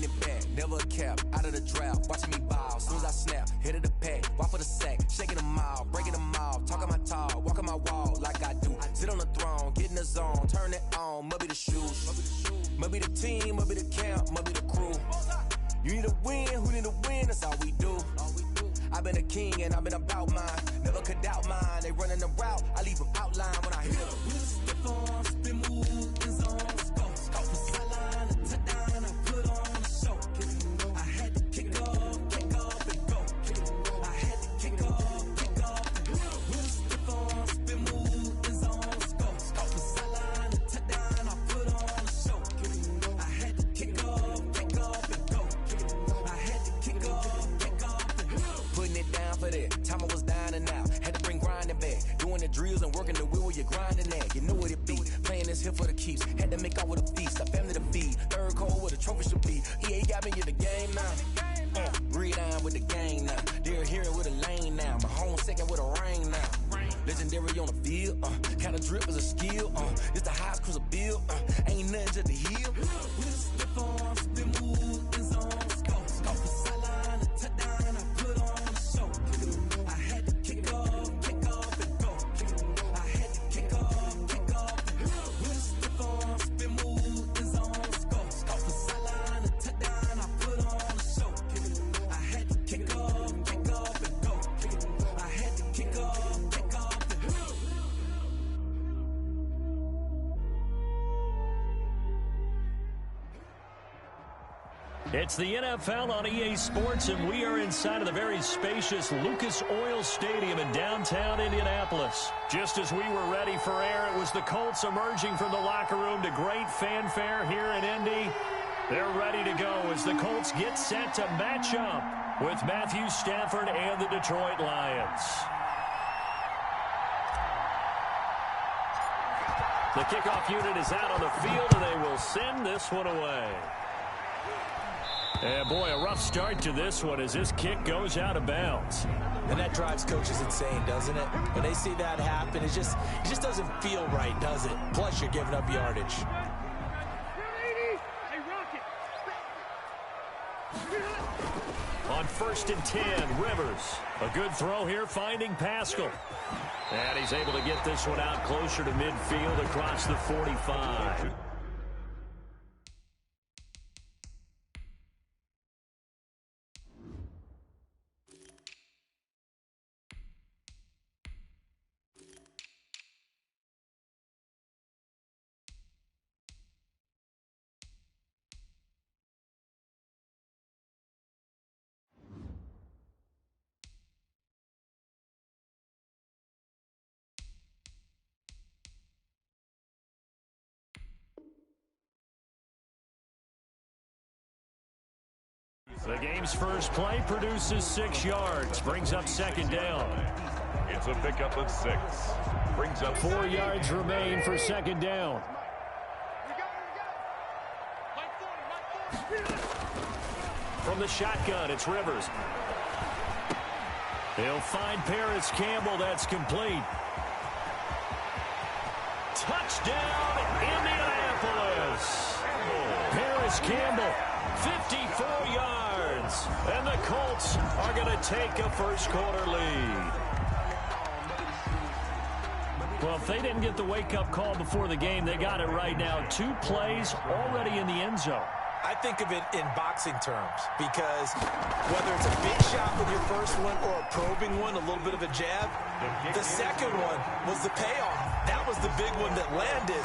running it back, never a cap, out of the drought, watching me ball, soon as I snap, hit of the pack, walk for the sack, shaking them all, breaking them all, talking my talk, walking my wall like I do, sit on the throne, get in the zone, turn it on, must be the shoes, must be the team, must be the camp, must be the crew, you need a win, who need a win, that's all we do. I've been a king and I've been about mine. Never could doubt mine. They running the route. I leave them outline when I hit them. Step on, spin move, in zone, scope. From sideline to touchdown, I put on a show. I had to kick off and go. I had to kick off and go. Step on, spin move, in zone, scope. From sideline to touchdown, I put on a show. I had to kick off and go. I had to kick off and go. Putting it down for that. Time I was down and out. Had to bring grinding back. Doing the drills and working the wheel where you're grinding at. You know what it be. Playing this here for the keeps. Had to make out with a feast. A family to feed. Third cold where the trophy should be. EA got me in the game now. Breathe on with the game now. They're hearing with a lane now. My home second with a rain now. Legendary on the field. Kind of drip is a skill. It's the highest cruiser bill. Ain't nothing just to heal. Step on, spin move, in zone, scope. From sideline to touchdown, I put on a show. I had to kick off and go. I had to kick off and go. Step on, spin move, in zone, scope. From sideline to touchdown, I put on a show. I had to kick off and go. I had to kick off and go. It's the NFL on EA Sports, and we are inside of the very spacious Lucas Oil Stadium in downtown Indianapolis. Just as we were ready for air, it was the Colts emerging from the locker room to great fanfare here in Indy. They're ready to go as the Colts get set to match up with Matthew Stafford and the Detroit Lions. The kickoff unit is out on the field, and they will send this one away. And boy, a rough start to this one as this kick goes out of bounds. And that drives coaches insane, doesn't it? When they see that happen, it just doesn't feel right, does it? Plus, you're giving up yardage. On 1st and 10, Rivers. A good throw here, finding Pascal. And he's able to get this one out closer to midfield across the 45. The game's first play produces 6 yards, brings up 2nd down. It's a pickup of 6. Brings up 4 yards remain for 2nd down. From the shotgun, it's Rivers. They'll find Paris Campbell. That's complete. Touchdown, Indianapolis. Paris Campbell, 54 yards. And the Colts are going to take a first-quarter lead. Well, if they didn't get the wake-up call before the game, they got it right now. 2 plays already in the end zone. I think of it in boxing terms because whether it's a big shot with your first one or a probing one, a little bit of a jab, the second one was the payoff. That was the big one that landed.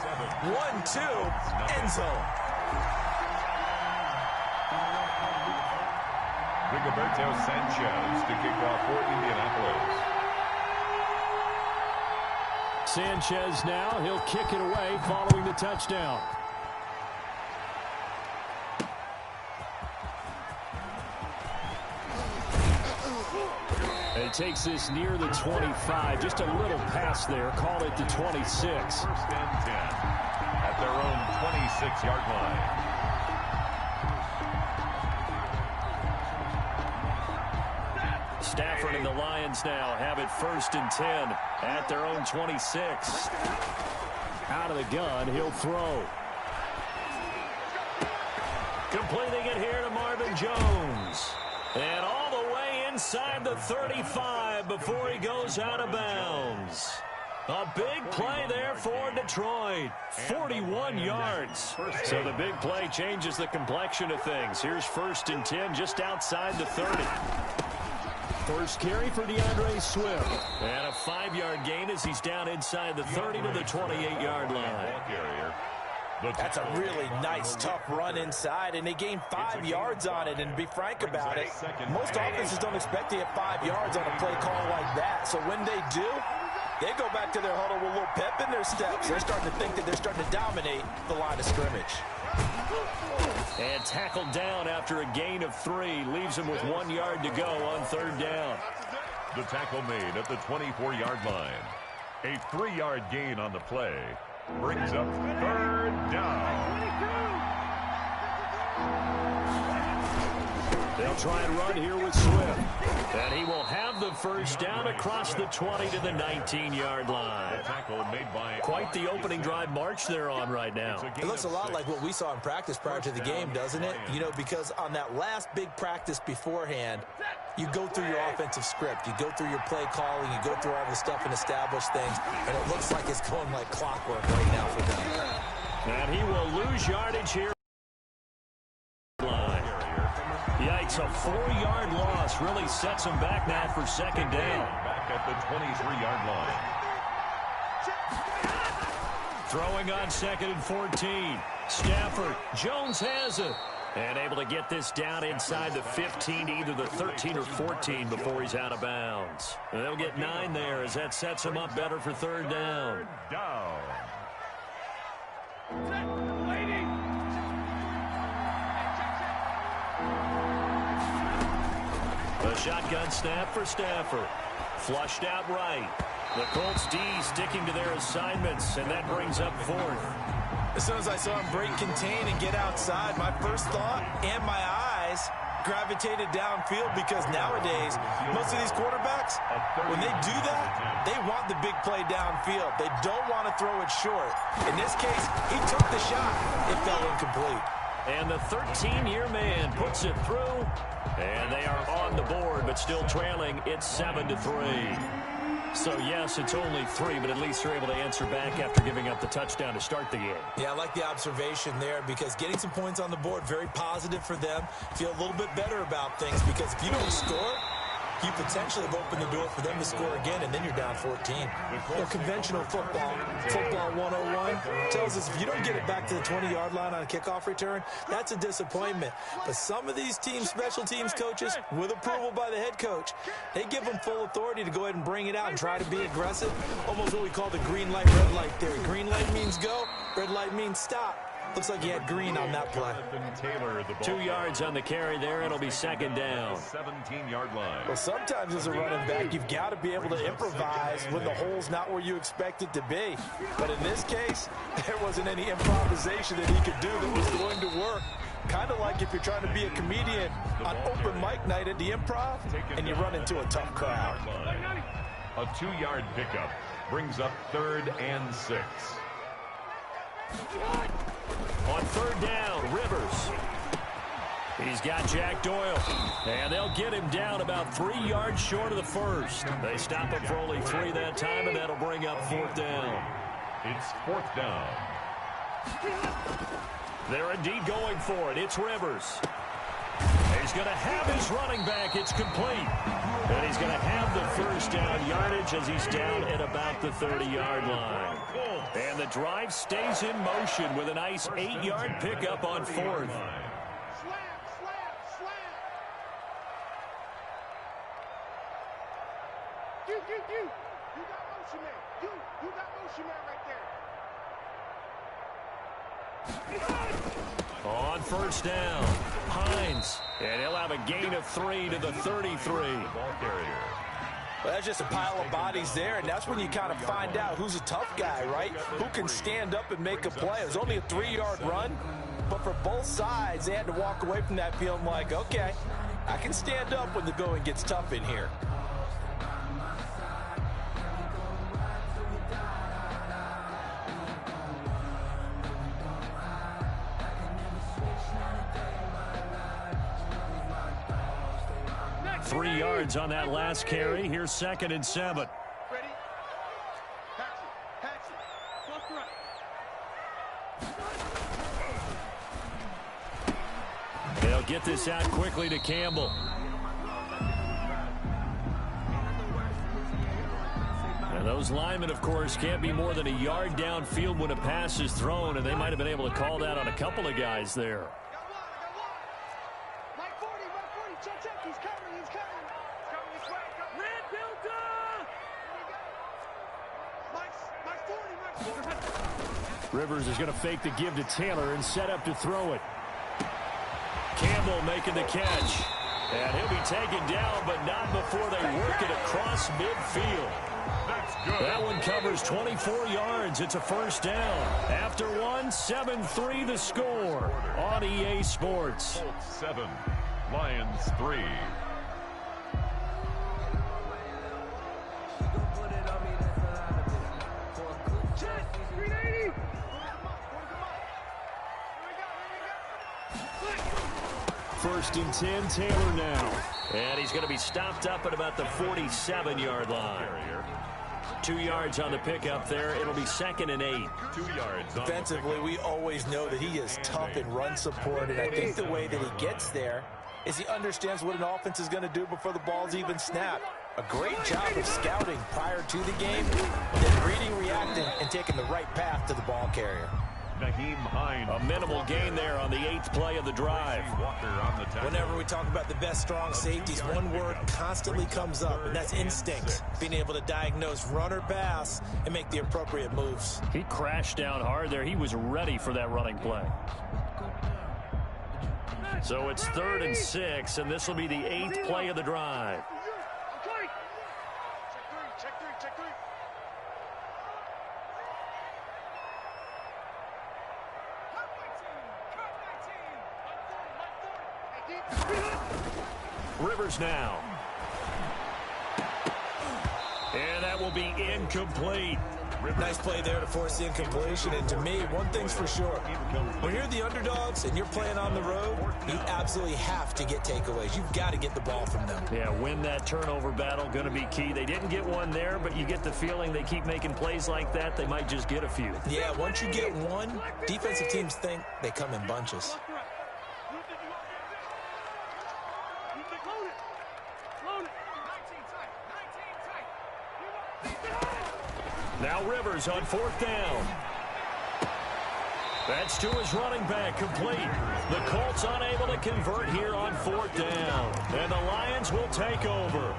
1-2, end zone. Rigoberto Sanchez to kick off for Indianapolis. Sanchez now, he'll kick it away following the touchdown. It takes this near the 25. Just a little pass there. Call it the 26. 1st and 10 at their own 26-yard line. Stafford and the Lions now have it 1st and 10 at their own 26. Out of the gun, he'll throw. Completing it here to Marvin Jones. And all the way inside the 35 before he goes out of bounds. A big play there for Detroit. 41 yards. So the big play changes the complexion of things. Here's 1st and 10 just outside the 30. First carry for DeAndre Swift. And a 5-yard gain as he's down inside the 30 to the 28-yard line. That's a really nice, tough run inside, and they gained 5 yards on it. And to be frank about it, most offenses don't expect to get 5 yards on a play call like that. So when they do, they go back to their huddle with a little pep in their steps. They're starting to think that they're starting to dominate the line of scrimmage. And tackled down after a gain of 3. Leaves him with 1 yard to go on 3rd down. The tackle made at the 24-yard line. A 3-yard gain on the play brings up 3rd down. They'll try and run here with Swift. And he will have the 1st down across the 20 to the 19-yard line. Quite the opening drive march they're on right now. It looks a lot like what we saw in practice prior to the game, doesn't it? You know, because on that last big practice beforehand, you go through your offensive script. You go through your play calling. You go through all the stuff and establish things. And it looks like it's going like clockwork right now for them. And he will lose yardage here. Yikes, a 4-yard loss really sets him back now for 2nd down. Back at the 23-yard line. Throwing on 2nd and 14. Stafford, Jones has it. And able to get this down inside the 15, either the 13 or 14 before he's out of bounds. And they'll get 9 there as that sets him up better for 3rd down. A shotgun snap for Stafford. Flushed out right. The Colts D sticking to their assignments, and that brings up 4th. As soon as I saw him break contain and get outside, my first thought and my eyes gravitated downfield, because nowadays, most of these quarterbacks, when they do that, they want the big play downfield. They don't want to throw it short. In this case, he took the shot. It fell incomplete. And the 13-year man puts it through, and they are on the board, but still trailing. It's 7-3. So, yes, it's only 3, but at least they're able to answer back after giving up the touchdown to start the game. Yeah, I like the observation there, because getting some points on the board, very positive for them. Feel a little bit better about things, because if you don't score, you potentially have opened the door for them to score again, and then you're down 14. Well, conventional football 101, tells us if you don't get it back to the 20-yard line on a kickoff return, that's a disappointment. But some of these teams, special teams coaches, with approval by the head coach, they give them full authority to go ahead and bring it out and try to be aggressive. Almost what we call the green light, red light theory. Green light means go, red light means stop. Looks like he had green on that play. 2 yards on the carry there. It'll be 2nd down. 17-yard line. Well, sometimes as a running back, you've got to be able to improvise when the hole's not where you expect it to be. But in this case, there wasn't any improvisation that he could do that was going to work. Kind of like if you're trying to be a comedian on open mic night at the Improv and you run into a tough crowd. A 2-yard pickup brings up 3rd and 6. On 3rd down, Rivers. He's got Jack Doyle. And they'll get him down about 3 yards short of the 1st. They stop him for only 3 that time, and that'll bring up 4th down. It's 4th down. They're indeed going for it. It's Rivers. He's going to have his running back. It's complete. And he's going to have the 1st down yardage as he's down at about the 30-yard line. And the drive stays in motion with a nice 8-yard pickup on 4th. You got motion man. You got motion man right there. On 1st down, Hines. And he'll have a gain of 3 to the 33. Ball carrier. Well, that's just a pile of bodies there, and that's when you kind of find out who's a tough guy, right? Who can stand up and make a play. It was only a 3-yard run, but for both sides, they had to walk away from that feeling like, okay, I can stand up when the going gets tough in here. 3 yards on that last carry. Here's 2nd and 7. Ready? Patch it. Close to right. They'll get this out quickly to Campbell. And those linemen, of course, can't be more than a yard downfield when a pass is thrown, and they might have been able to call that on a couple of guys there. Rivers is going to fake the give to Taylor and set up to throw it. Campbell making the catch. And he'll be taken down, but not before they work it across midfield. That's good. That one covers 24 yards. It's a first down. After one, 7-3 the score on EA Sports. Colts 7, Lions 3. First and 10, Taylor now. And he's going to be stopped up at about the 47-yard line. 2 yards on the pickup there. It'll be 2nd and 8. 2 yards. Defensively, we always know that he is tough in run support, and I think the way that he gets there is he understands what an offense is going to do before the ball's even snapped. A great job of scouting prior to the game, then reading, reacting, and taking the right path to the ball carrier. A minimal gain there on the 8th play of the drive. Whenever we talk about the best strong safeties, one word constantly comes up, and that's instinct. Being able to diagnose run or pass and make the appropriate moves. He crashed down hard there. He was ready for that running play. So it's 3rd and 6, and this will be the 8th play of the drive. Rivers now. And that will be incomplete. Nice play there to force the incompletion. And to me, one thing's for sure. When you're the underdogs and you're playing on the road, you absolutely have to get takeaways. You've got to get the ball from them. Yeah, win that turnover battle, going to be key. They didn't get one there, but you get the feeling they keep making plays like that, they might just get a few. Yeah, once you get one, defensive teams think they come in bunches. Now Rivers on 4th down. That's to his running back, complete. The Colts unable to convert here on 4th down. And the Lions will take over.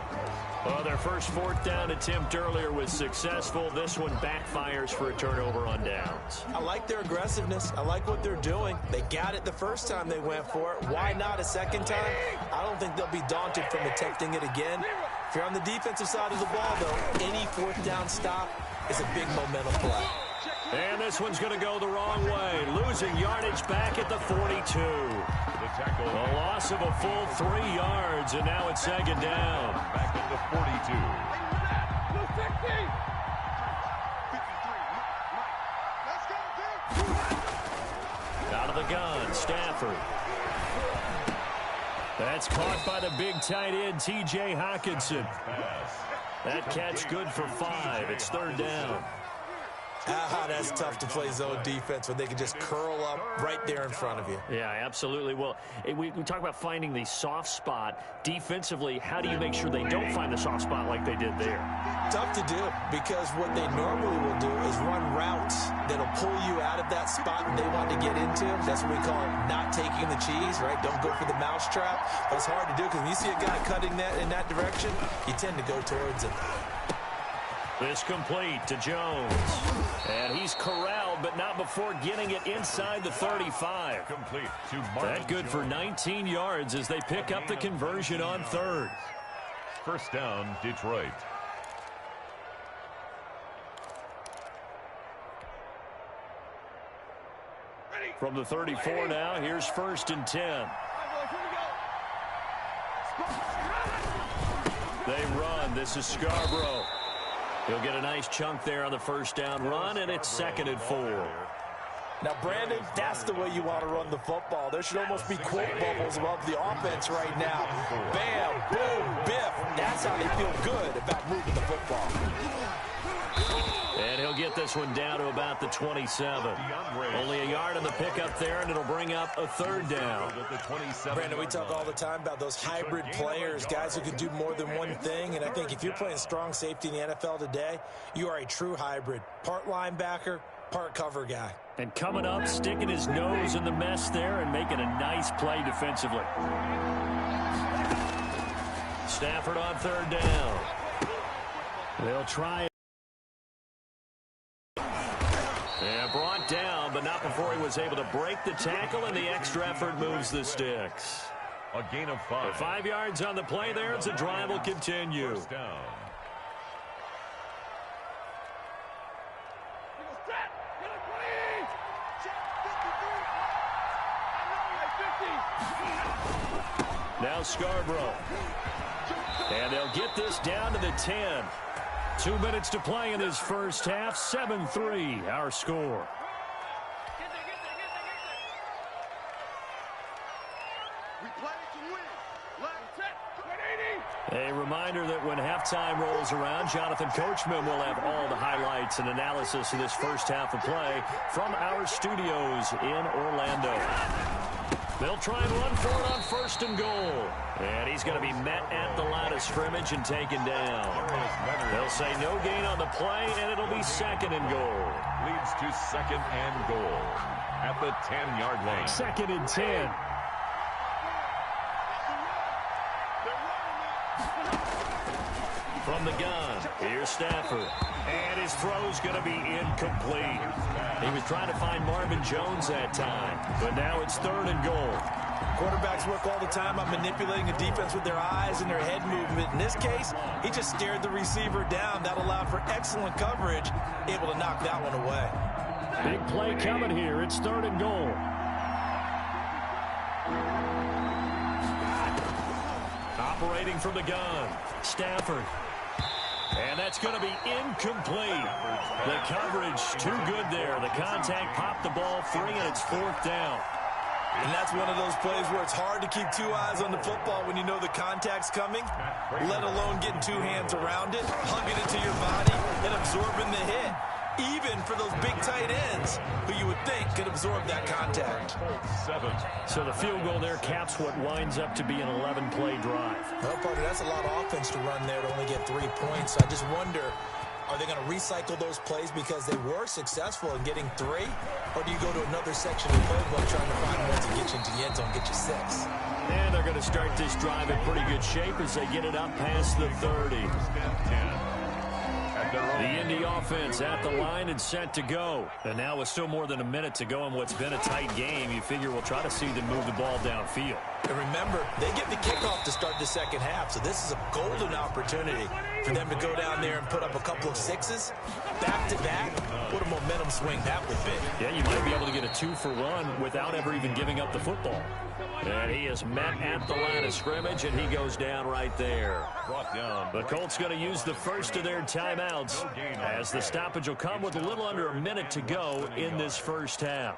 Well, their first 4th down attempt earlier was successful. This one backfires for a turnover on downs. I like their aggressiveness. I like what they're doing. They got it the first time they went for it. Why not a second time? I don't think they'll be daunted from attempting it again. If you're on the defensive side of the ball, though, any 4th down stop is a big momentum play. And this one's going to go the wrong way. Losing yardage back at the 42. The tackle. A loss of a full 3 yards, and now it's 2nd down. Back at the 42. Out of the gun, Stafford. That's caught by the big tight end, T.J. Hockenson. That catch good for 5. It's 3rd down. That's tough to play zone defense when they can just curl up right there in front of you. Yeah, absolutely. Well, we talk about finding the soft spot. Defensively, how do you make sure they don't find the soft spot like they did there? Tough to do, because what they normally will do is run routes that'll pull you out of that spot and they want to get into. That's what we call not taking the cheese, right? Don't go for the mousetrap. But it's hard to do because when you see a guy cutting that in that direction, you tend to go towards it. This complete to Jones. And he's corralled, but not before getting it inside the 35. Complete to That good for 19 yards as they pick up the conversion on 3rd. First down, Detroit. From the 34 now, here's 1st and 10. They run. This is Scarborough. He'll get a nice chunk there on the first down run, and it's 2nd and 4. Now, Brandon, that's the way you want to run the football. There should almost be quote bubbles above the offense right now. Bam, boom, biff. That's how they feel good about moving the football. And he'll get this one down to about the 27. Only a yard on the pickup there, and it'll bring up a third down. Brandon, we talk all the time about those hybrid players, guys who can do more than one thing. And I think if you're playing strong safety in the NFL today, you are a true hybrid. Part linebacker, part cover guy. And coming up, sticking his nose in the mess there and making a nice play defensively. Stafford on third down. They'll try it. And brought down, but not before he was able to break the tackle, and the extra effort moves the sticks. A gain of 5. 5 yards on the play there, as the drive will continue. First down. Now Scarborough. And they'll get this down to the 10. 2 minutes to play in this first half. 7-3, our score. We play to win. Left set. 180. A reminder that when halftime rolls around, Jonathan Coachman will have all the highlights and analysis of this first half of play from our studios in Orlando. They'll try and run for it on first and goal. And he's going to be met at the line of scrimmage and taken down. They'll say no gain on the play, and it'll be second and goal. Leads to second and goal at the 10-yard line. Second and 10. From the gun, here's Stafford. And his throw's going to be incomplete. He was trying to find Marvin Jones that time, but now it's third and goal. Quarterbacks work all the time on manipulating a defense with their eyes and their head movement. In this case, he just stared the receiver down. That allowed for excellent coverage, able to knock that one away. Big play coming here. It's third and goal. Operating from the gun, Stafford. And that's going to be incomplete. The coverage too good there. The contact popped the ball free, and it's fourth down. And that's one of those plays where it's hard to keep 2 eyes on the football when you know the contact's coming, let alone getting 2 hands around it, hugging it to your body, and absorbing the hit. Even for those big tight ends who you would think could absorb that contact. 7. So the field goal there caps what winds up to be an 11-play drive. Well, partner, that's a lot of offense to run there to only get 3 points. So I just wonder, are they going to recycle those plays because they were successful in getting 3? Or do you go to another section of the playbook trying to find ones that get you into the end zone, get you 6? And they're going to start this drive in pretty good shape as they get it up past the 30. The Indy offense at the line and set to go. And now with still more than a minute to go in what's been a tight game, you figure we'll try to see them move the ball downfield. And remember, they get the kickoff to start the second half, so this is a golden opportunity for them to go down there and put up a couple of 6s back-to-back. What a momentum swing that would be. Yeah, you might be able to get a 2-for-1 without ever even giving up the football. And he is met at the line of scrimmage, and he goes down right there. Brought down. The Colts going to use the first of their timeouts as the stoppage will come with a little under a minute to go in this first half.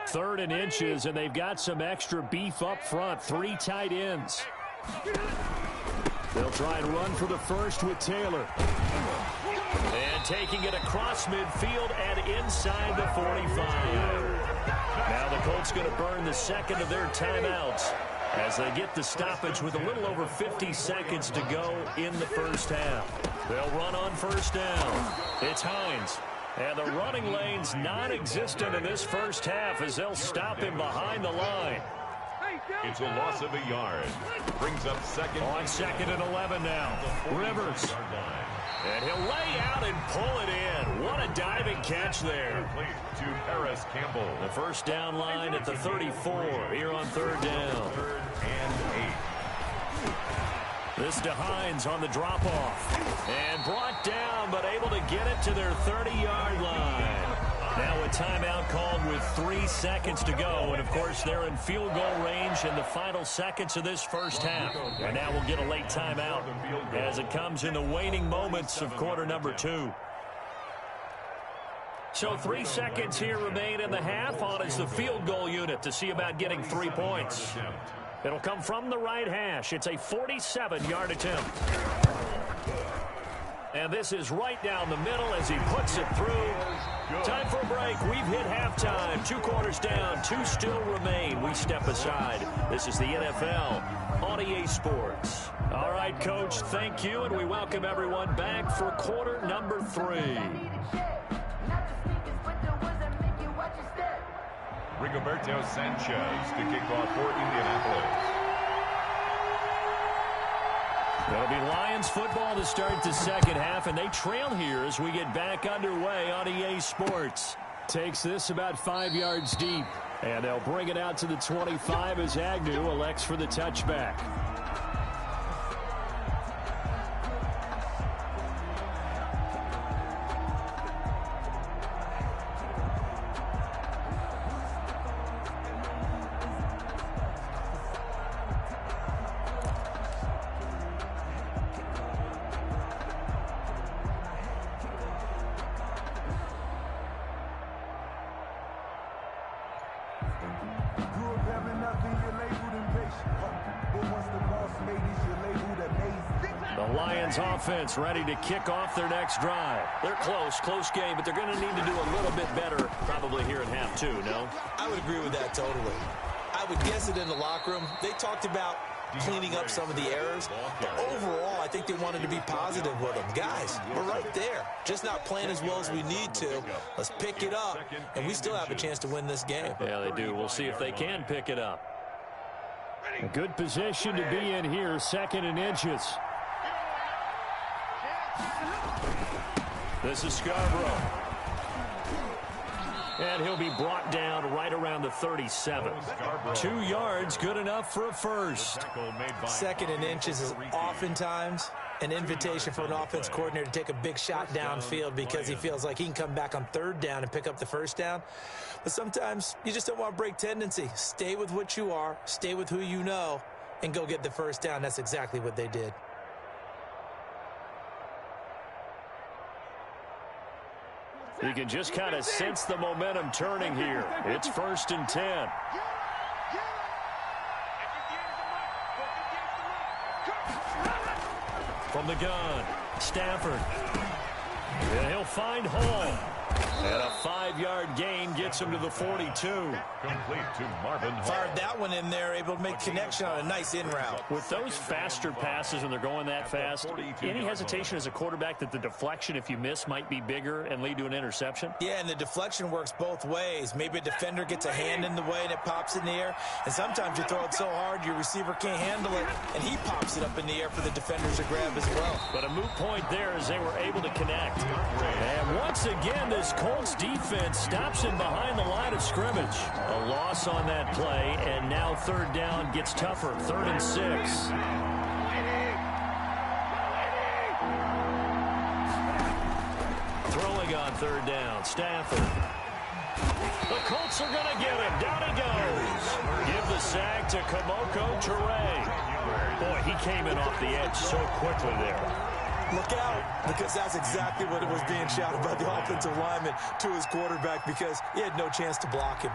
Third and inches, and they've got some extra beef up front. 3 tight ends. They'll try and run for the first with Taylor. And taking it across midfield and inside the 45. Now the Colts going to burn the second of their timeouts as they get the stoppage with a little over 50 seconds to go in the first half. They'll run on first down. It's Hines. And the running lane's non-existent in this first half as they'll stop him behind the line. It's a loss of a yard. Brings up second. On second and 11 now. Rivers. And he'll lay out and pull it in. What a diving catch there. To Paris Campbell. The first down line at the 34 here on third down. 3rd and 8. This to Hines on the drop-off. And brought down, but able to get it to their 30-yard line. Now a timeout called with 3 seconds to go. And, of course, they're in field goal range in the final seconds of this first half. And now we'll get a late timeout as it comes in the waning moments of quarter number 2. So 3 seconds here remain in the half. On is the field goal unit to see about getting 3 points. It'll come from the right hash. It's a 47-yard attempt. And this is right down the middle as he puts it through. Time for a break. We've hit halftime. 2 quarters down. 2 still remain. We step aside. This is the NFL on EA Sports. All right, Coach, thank you, and we welcome everyone back for quarter number 3. Rigoberto Sanchez to kick off for Indianapolis. It'll be Lions football to start the second half, and they trail here as we get back underway on EA Sports. Takes this about 5 yards deep, and they'll bring it out to the 25 as Agnew elects for the touchback. Offense ready to kick off their next drive. They're close game, but they're going to need to do a little bit better probably here in half 2, no? I would agree with that totally. I would guess it in the locker room. They talked about cleaning up some of the errors, but overall, I think they wanted to be positive with them. Guys, we're right there. Just not playing as well as we need to. Let's pick it up, and we still have a chance to win this game. Yeah, they do. We'll see if they can pick it up. A good position to be in here, 2nd and inches. This is Scarborough. And he'll be brought down right around the 37. 2 yards, good enough for a first. 2nd and inches is oftentimes an invitation for an offense coordinator to take a big shot downfield because he feels like he can come back on 3rd down and pick up the first down. But sometimes you just don't want to break tendency. Stay with what you are, stay with who you know, and go get the first down. That's exactly what they did. You can just kind of sense the momentum turning here. It's 1st and 10. From the gun, Stafford. And he'll find Hall. And a 5-yard gain gets him to the 42. Complete to Marvin Hall. Fired that one in there, able to make connection on a nice in route. With those faster passes when they're going that fast, any hesitation as a quarterback that the deflection, if you miss, might be bigger and lead to an interception? Yeah, and the deflection works both ways. Maybe a defender gets a hand in the way and it pops in the air. And sometimes you throw it so hard your receiver can't handle it, and he pops it up in the air for the defenders to grab as well. But a moot point there as they were able to connect. And once again, this Colts defense stops him behind the line of scrimmage. A loss on that play, and now 3rd down gets tougher. 3rd and 6. Throwing on 3rd down, Stafford. The Colts are going to get him. Down he goes. Give the sack to Kamoko Toure. Boy, he came in off the edge so quickly there. Look out, because that's exactly what it was being shouted by the offensive lineman to his quarterback because he had no chance to block him.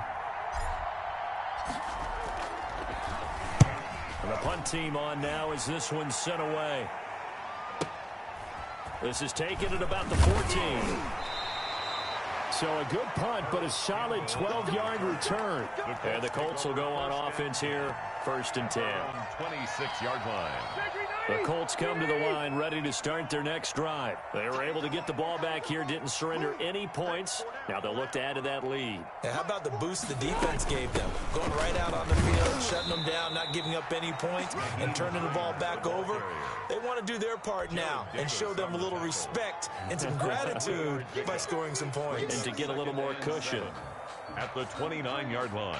And the punt team on now as this one's sent away. This is taken at about the 14. So a good punt, but a solid 12-yard return. And the Colts will go on offense here, 1st and 10. 26-yard line. The Colts come to the line ready to start their next drive. They were able to get the ball back here, didn't surrender any points. Now they'll look to add to that lead. Yeah, how about the boost the defense gave them? Going right out on the field, shutting them down, not giving up any points, and turning the ball back over. They want to do their part now and show them a little respect and some gratitude by scoring some points. And to get a little more cushion. At the 29-yard line.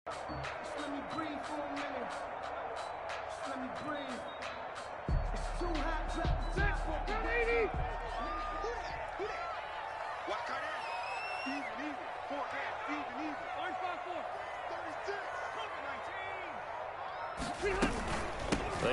Let me breathe for a minute. Let me breathe. It's too hot, drop the top.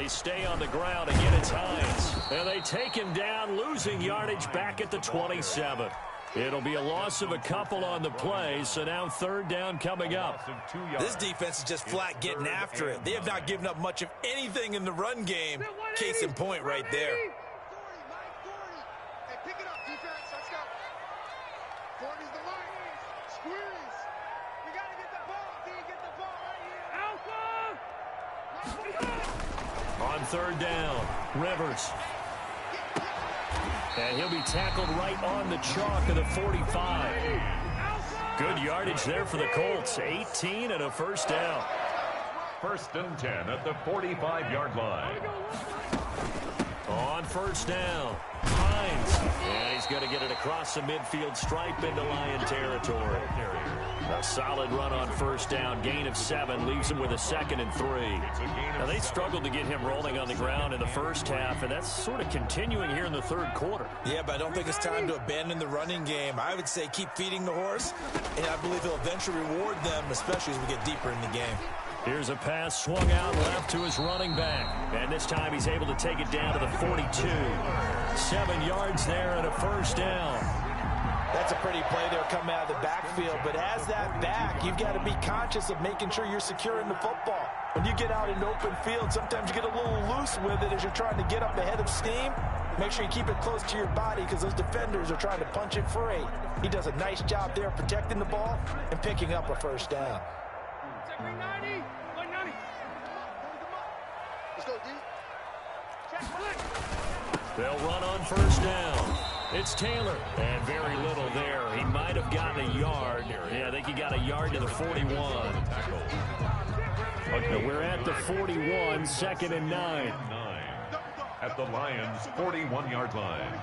They stay on the ground. Again, it's Hines. And they take him down, losing yardage back at the 27. It'll be a loss of a couple on the play, so now third down coming up. This defense is just flat getting after it. They have not given up much of anything in the run game. Case in point right there. Hey, pick it up, defense. Let's go. 40's the line. Squeeze. We got to get the ball. D, get the ball right here. Alpha! On third down, Rivers. And he'll be tackled right on the chalk of the 45. Good yardage there for the Colts. 18 and a first down. 1st and 10 at the 45-yard line. On first down, Hines. And he's going to get it across the midfield stripe into Lion territory. A solid run on first down. Gain of 7 leaves him with a 2nd and 3. Now, they struggled to get him rolling on the ground in the first half, and that's sort of continuing here in the third quarter. Yeah, but I don't think it's time to abandon the running game. I would say keep feeding the horse, and I believe he'll eventually reward them, especially as we get deeper in the game. Here's a pass swung out left to his running back. And this time he's able to take it down to the 42. 7 yards there and a first down. That's a pretty play there coming out of the backfield. But as that back, you've got to be conscious of making sure you're securing the football. When you get out in open field, sometimes you get a little loose with it as you're trying to get up ahead of steam. Make sure you keep it close to your body because those defenders are trying to punch it free. He does a nice job there protecting the ball and picking up a first down. Let's go, D. Check, flick. They'll run on first down. It's Taylor. And very little there. He might have gotten a yard. Yeah, I think he got a yard to the 41. Okay, we're at the 41, 2nd and 9. At the Lions' 41-yard line.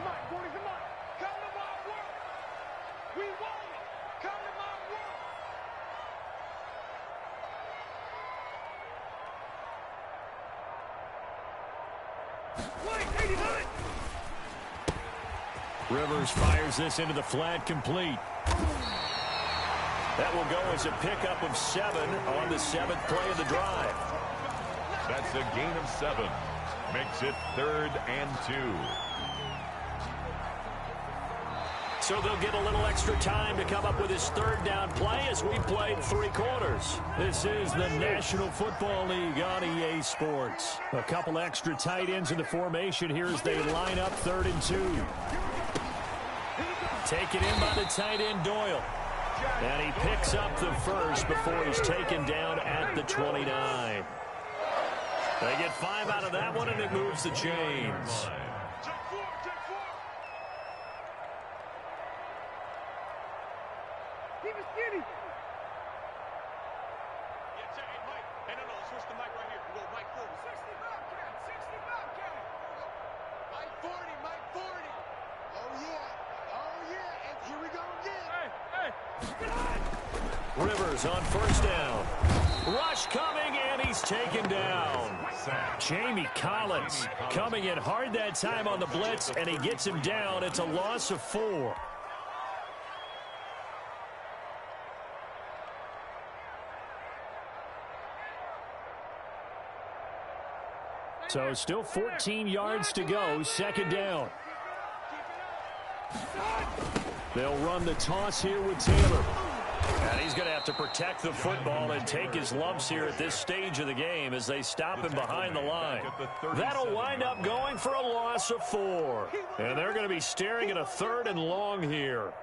Rivers fires this into the flat, complete. That will go as a pickup of 7 on the 7th play of the drive. That's a gain of 7. Makes it 3rd and 2. So they'll get a little extra time to come up with his third down play as we played 3 quarters. This is the National Football League on EA Sports. A couple extra tight ends in the formation here as they line up 3rd and 2. Taken in by the tight end, Doyle. And he picks up the first before he's taken down at the 29. They get 5 out of that one, and it moves the chains. Keep it skinny. Rivers on first down. Rush coming, and he's taken down. Jamie Collins coming in hard that time on the blitz, and he gets him down. It's a loss of 4. So still 14 yards to go, 2nd down. They'll run the toss here with Taylor. And he's going to have to protect the football and take his lumps here at this stage of the game as they stop him behind the line. That'll wind up going for a loss of 4. And they're going to be staring at a 3rd and long here.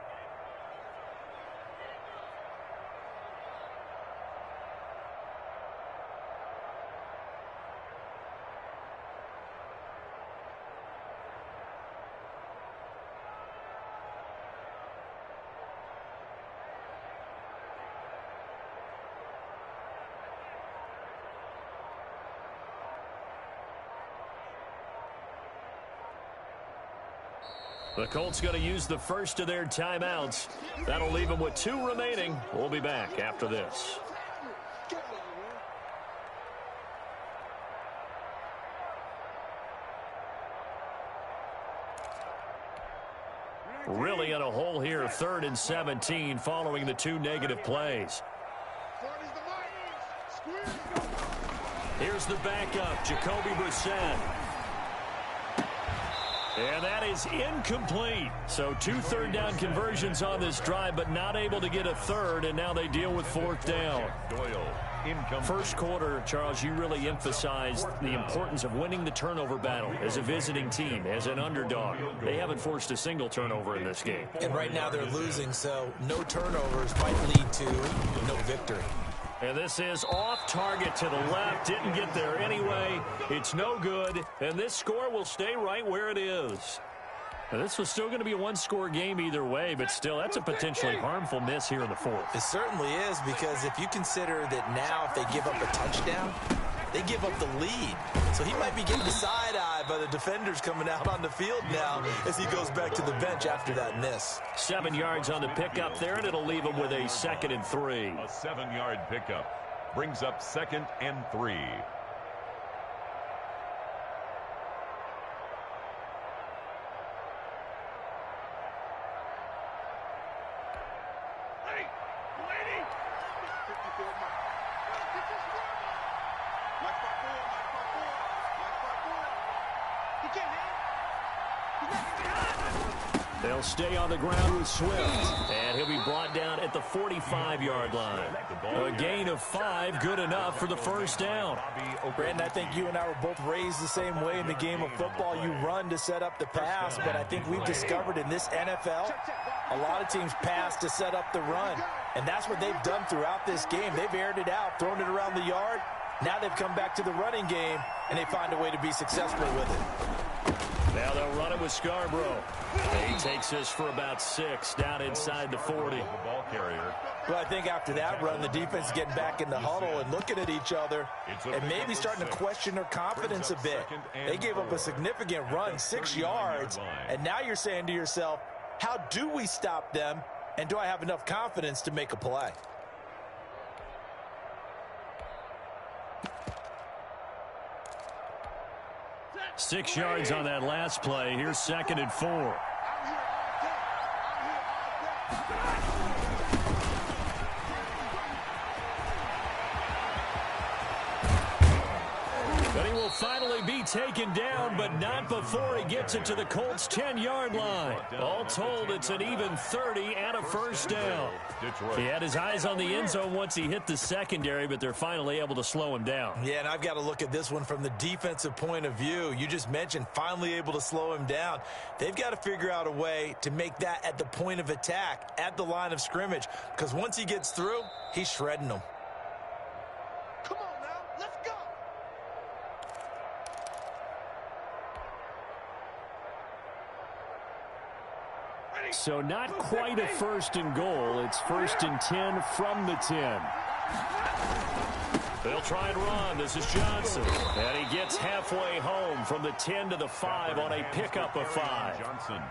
The Colts going to use the first of their timeouts. That'll leave them with 2 remaining. We'll be back after this. Really in a hole here, 3rd and 17 following the 2 negative plays. Here's the backup, Jacoby Brissett. And that is incomplete. So 2 third-down conversions on this drive, but not able to get a third, and now they deal with 4th down. First quarter, Charles, you really emphasized the importance of winning the turnover battle as a visiting team, as an underdog. They haven't forced a single turnover in this game. And right now they're losing, so no turnovers might lead to no victory. And this is off target to the left. Didn't get there anyway. It's no good. And this score will stay right where it is. Now, this was still going to be a one-score game either way, but still, that's a potentially harmful miss here in the 4th. It certainly is, because if you consider that now if they give up a touchdown, they give up the lead. So he might be getting the side-eye by the defenders coming out on the field now as he goes back to the bench after that miss. 7 yards on the pickup there, and it'll leave him with a 2nd and 3. A 7-yard pickup brings up 2nd and 3. They'll stay on the ground with Swift, and he'll be brought down at the 45-yard line. A gain of 5, good enough for the 1st down. Brandon, I think you and I were both raised the same way in the game of football. You run to set up the pass, but I think we've discovered in this NFL, a lot of teams pass to set up the run, and that's what they've done throughout this game. They've aired it out, thrown it around the yard. Now they've come back to the running game, and they find a way to be successful with it. Now they'll run it with Scarborough. He takes this for about 6 down inside the 40. Ball carrier. Well, I think after that run, the defense is getting back in the huddle and looking at each other and maybe starting to question their confidence a bit. They gave up a significant run, 6 yards, and now you're saying to yourself, how do we stop them, and do I have enough confidence to make a play? Six yards on that last play. Here's 2nd and 4. But he will finally be taken down, but not before he gets it to the Colts' 10-yard line. All told, it's an even 30 and a 1st down. He had his eyes on the end zone once he hit the secondary, but they're finally able to slow him down. Yeah, and I've got to look at this one from the defensive point of view. You just mentioned finally able to slow him down. They've got to figure out a way to make that at the point of attack, at the line of scrimmage, because once he gets through, he's shredding them. Come on now, let's go. So not quite a 1st and goal. It's 1st and 10 from the 10. They'll try and run. This is Johnson. And he gets halfway home from the 10 to the 5 on a pickup of 5. Johnson.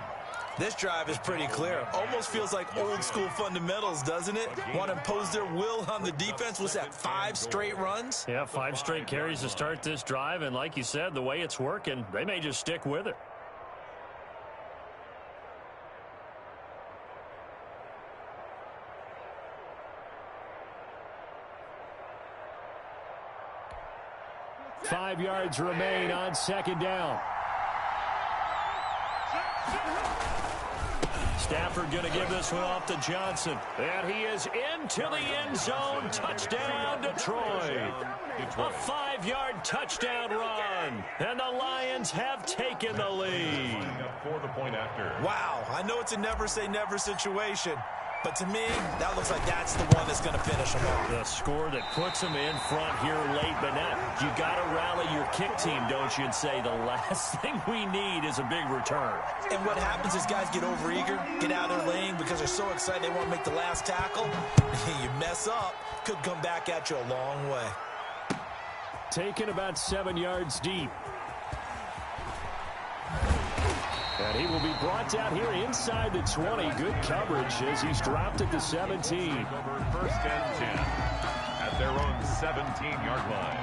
This drive is pretty clear. Almost feels like old school fundamentals, doesn't it? Want to impose their will on the defense. Was that 5 straight runs? Yeah, 5 straight carries to start this drive. And like you said, the way it's working, they may just stick with it. Five yards remain on 2nd down. Stafford going to give this one off to Johnson. And he is into the end zone. Touchdown, Detroit. A 5-yard touchdown run. And the Lions have taken the lead. For the point after. Wow, I know it's a never-say-never situation. But to me, that looks like that's the one that's going to finish them off. The score that puts them in front here late, but now you got to rally your kick team, don't you, and say the last thing we need is a big return. And what happens is guys get overeager, get out of their lane because they're so excited they want to make the last tackle. You mess up, could come back at you a long way. Taken about 7 yards deep. And he will be brought down here inside the 20. Good coverage as he's dropped at the 17. 1st and 10 at their own 17-yard line.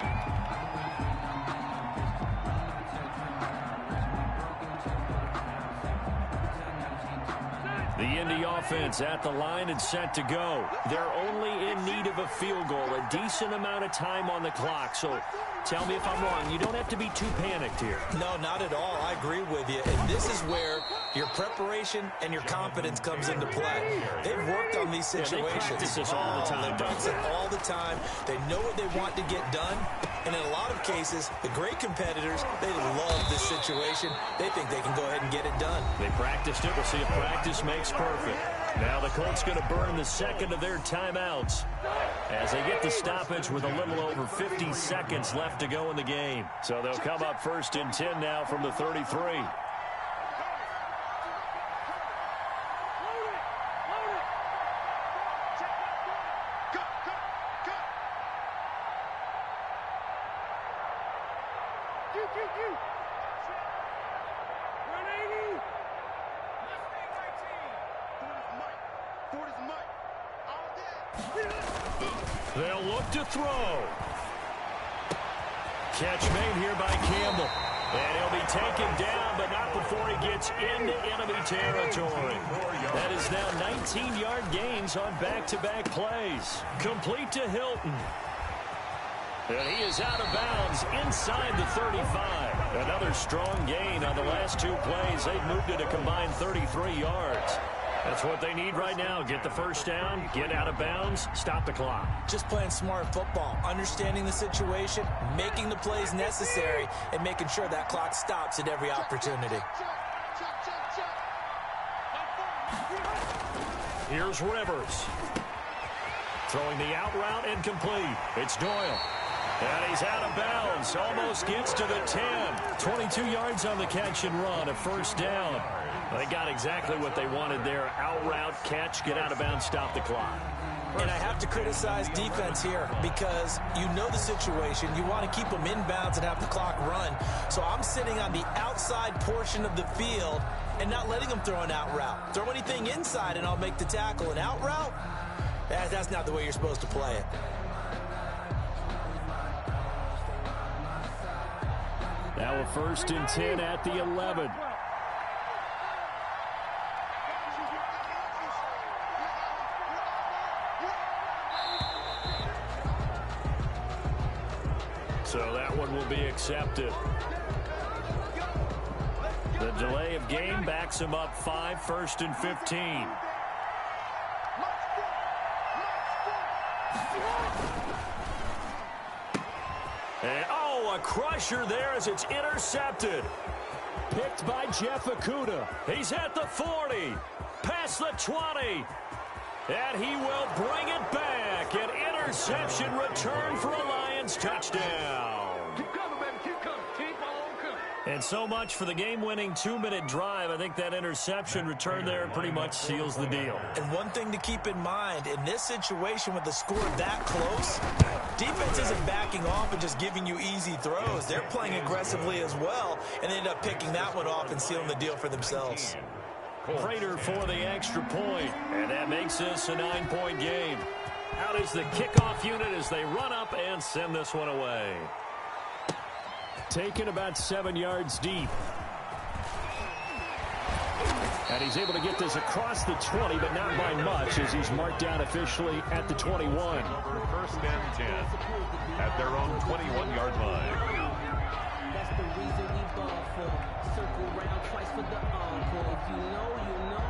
The Indy offense at the line and set to go. They're only in need of a field goal, a decent amount of time on the clock. So tell me if I'm wrong. You don't have to be too panicked here. No, not at all. I agree with you. And this is where your preparation and your confidence comes into play. They've worked on these situations. Yeah, they practice this all the time. They practice it all the time. They know what they want to get done. And in a lot of cases, the great competitors, they love this situation. They think they can go ahead and get it done. They practiced it. We'll see if practice makes perfect. Now the Colts going to burn the second of their timeouts as they get the stoppage with a little over 50 seconds left to go in the game. So they'll come up first and 10 now from the 33. They'll look to throw. Catch made here by Campbell. And he'll be taken down, but not before he gets into enemy territory. That is now 19-yard gains on back-to-back plays. Complete to Hilton. And he is out of bounds inside the 35. Another strong gain on the last two plays. They've moved it a combined 33 yards. That's what they need right now. Get the first down, get out of bounds, stop the clock. Just playing smart football, understanding the situation, making the plays necessary, and making sure that clock stops at every opportunity. Here's Rivers. Throwing the out route incomplete. It's Doyle. And he's out of bounds. Almost gets to the 10. 22 yards on the catch and run. A first down. They got exactly what they wanted there. Out route, catch, get out of bounds, stop the clock. And I have to criticize defense here because you know the situation. You want to keep them inbounds and have the clock run. So I'm sitting on the outside portion of the field and not letting them throw an out route. Throw anything inside and I'll make the tackle. An out route? That's not the way you're supposed to play it. Now a first and 10 at the 11. So that one will be accepted. The delay of game backs him up 5, first and 15. And, a crusher there as it's intercepted. Picked by Jeff Okudah. He's at the 40, past the 20. And he will bring it back. An interception return for a Lions touchdown. Keep coming, baby. Keep coming. Keep on coming. And so much for the game-winning 2-minute drive. I think that interception return there pretty much seals the deal. And one thing to keep in mind, in this situation with the score that close, defense isn't backing off and just giving you easy throws. They're playing aggressively as well, and they end up picking that one off and sealing the deal for themselves. Prater for the extra point, and that makes this a 9-point game. Out is the kickoff unit as they run up and send this one away. Taken about 7 yards deep. And he's able to get this across the 20, but not by much as he's marked down officially at the 21. First and 10 at their own 21-yard line. That's the reason we ball for. Circle round twice for the encore. If you know, you know.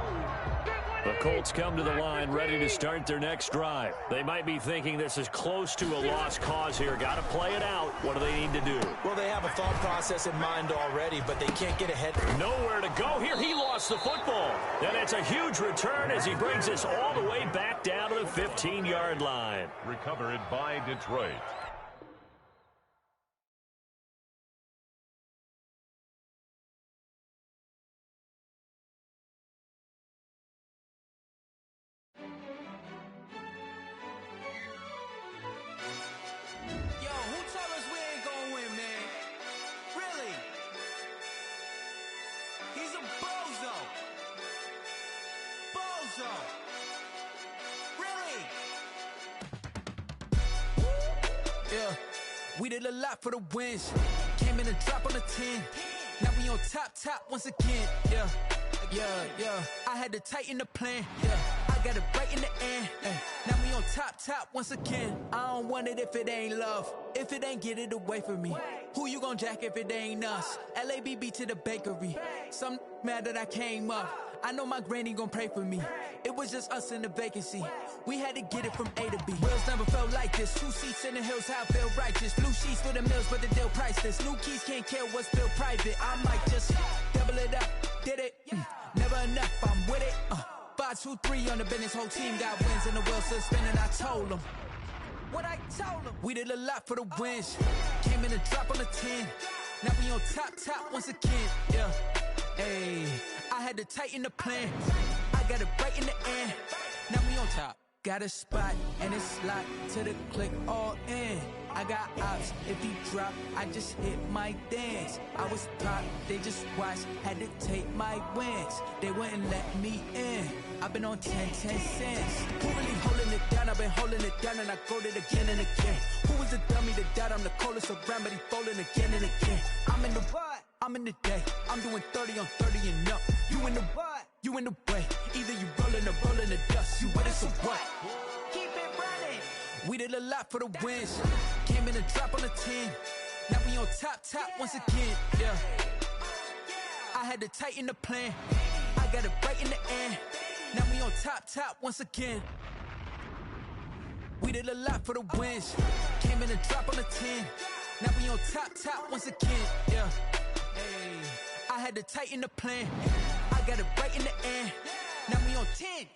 The Colts come to the line ready to start their next drive. They might be thinking this is close to a lost cause here. Got to play it out. What do they need to do? Well, they have a thought process in mind already, but they can't get ahead. Nowhere to go here. He lost the football. And it's a huge return as he brings us all the way back down to the 15-yard line. Recovered by Detroit. We did a lot for the wins. Came in and dropped on the 10. Now we on top once again. Yeah. Yeah, I had to tighten the plan, I got it right in the end, now we on top once again. I don't want it if it ain't love, if it ain't get it away from me. Who you gon' jack if it ain't us? LABB to the bakery, some mad that I came up. I know my granny gon' pray for me. It was just us in the vacancy. We had to get it from A to B. Wheels never felt like this. 2 seats in the hills, how I feel righteous. Blue sheets for the mills, but the deal priceless. New keys can't kill what's still private. I might just double it up. Did it? Never enough, I'm with it. 5, 2, 3 on the business. Whole team got wins and the wheels still spinning. I told them what I told them. We did a lot for the wins. Came in a drop on the 10. Now we on top once again. Ayy, I had to tighten the plan. I got it right in the end. Now we on top. Got a spot and it's locked to the click all in. I got ops, if he drop, I just hit my dance. I was top, they just watched, had to take my wins. They wouldn't let me in. I've been on 10 cents. Who really holding it down? I've been holding it down and I go it again and again. Who was the dummy that died? I'm the coldest around, but he falling again and again. I'm in the what? I'm in the day. I'm doing 30 on 30 and up. You in the what? You in the way. Either you rolling or rolling the dust. You with us or what? Keep it running. We did a lot for the wins. Came in a drop on the 10. Now we on top once again. I had to tighten the plan. I got it right in the end. Now we on top once again. We did a lot for the wins. Came in a drop on the 10. Now we on top once again. Hey, I had to tighten the plan. I got it right in the end. Now we on 10.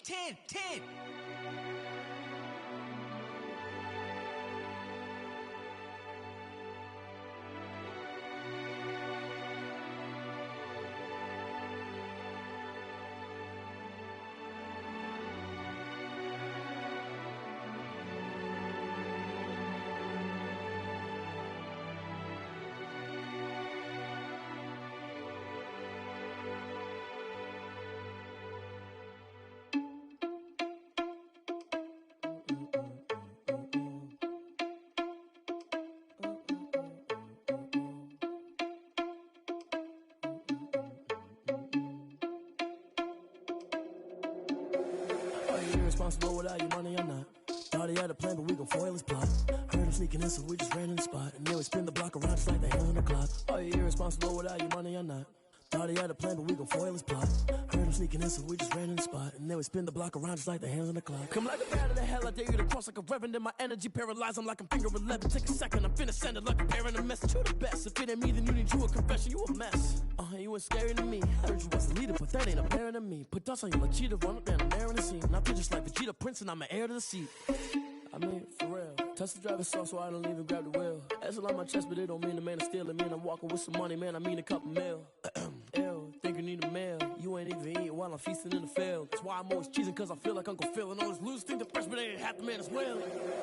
Irresponsible without your money or not. Thought he had a plan, but we gon' foil his plot. Heard him sneaking in, so we just ran in the spot. And then we spin the block around just like the hand on the clock. Are you irresponsible without your money or not? Thought he had a plan, but we gon' foil his plot. Heard him sneaking in, so we just ran in the spot. And then we spin the block around just like the hands on the clock. Come like a bat of the hell, I dare you to cross like a reverend. In my energy paralyzed, I'm like I'm finger 11. Take a second, I'm finna send it like a parent a message. You the best, if it ain't me, then you need you a confession. You a mess, you ain't scary to me. Heard you was a leader, but that ain't apparent to me. Put dust on you like cheetah, run up down the air in the scene. Now I just like Vegeta Prince and I'm an heir to the seat. I mean, for real. Touch the driver's sauce so I don't even grab the wheel. That's on my chest, but it don't mean the man is stealing. Man, I'm walking with some money, man, I mean a couple mil. Ew, think you need a meal. You ain't even eating while I'm feasting in the field. That's why I'm always cheesing, cause I feel like Uncle Phil. And all this losers think the freshman ain't half the man as well.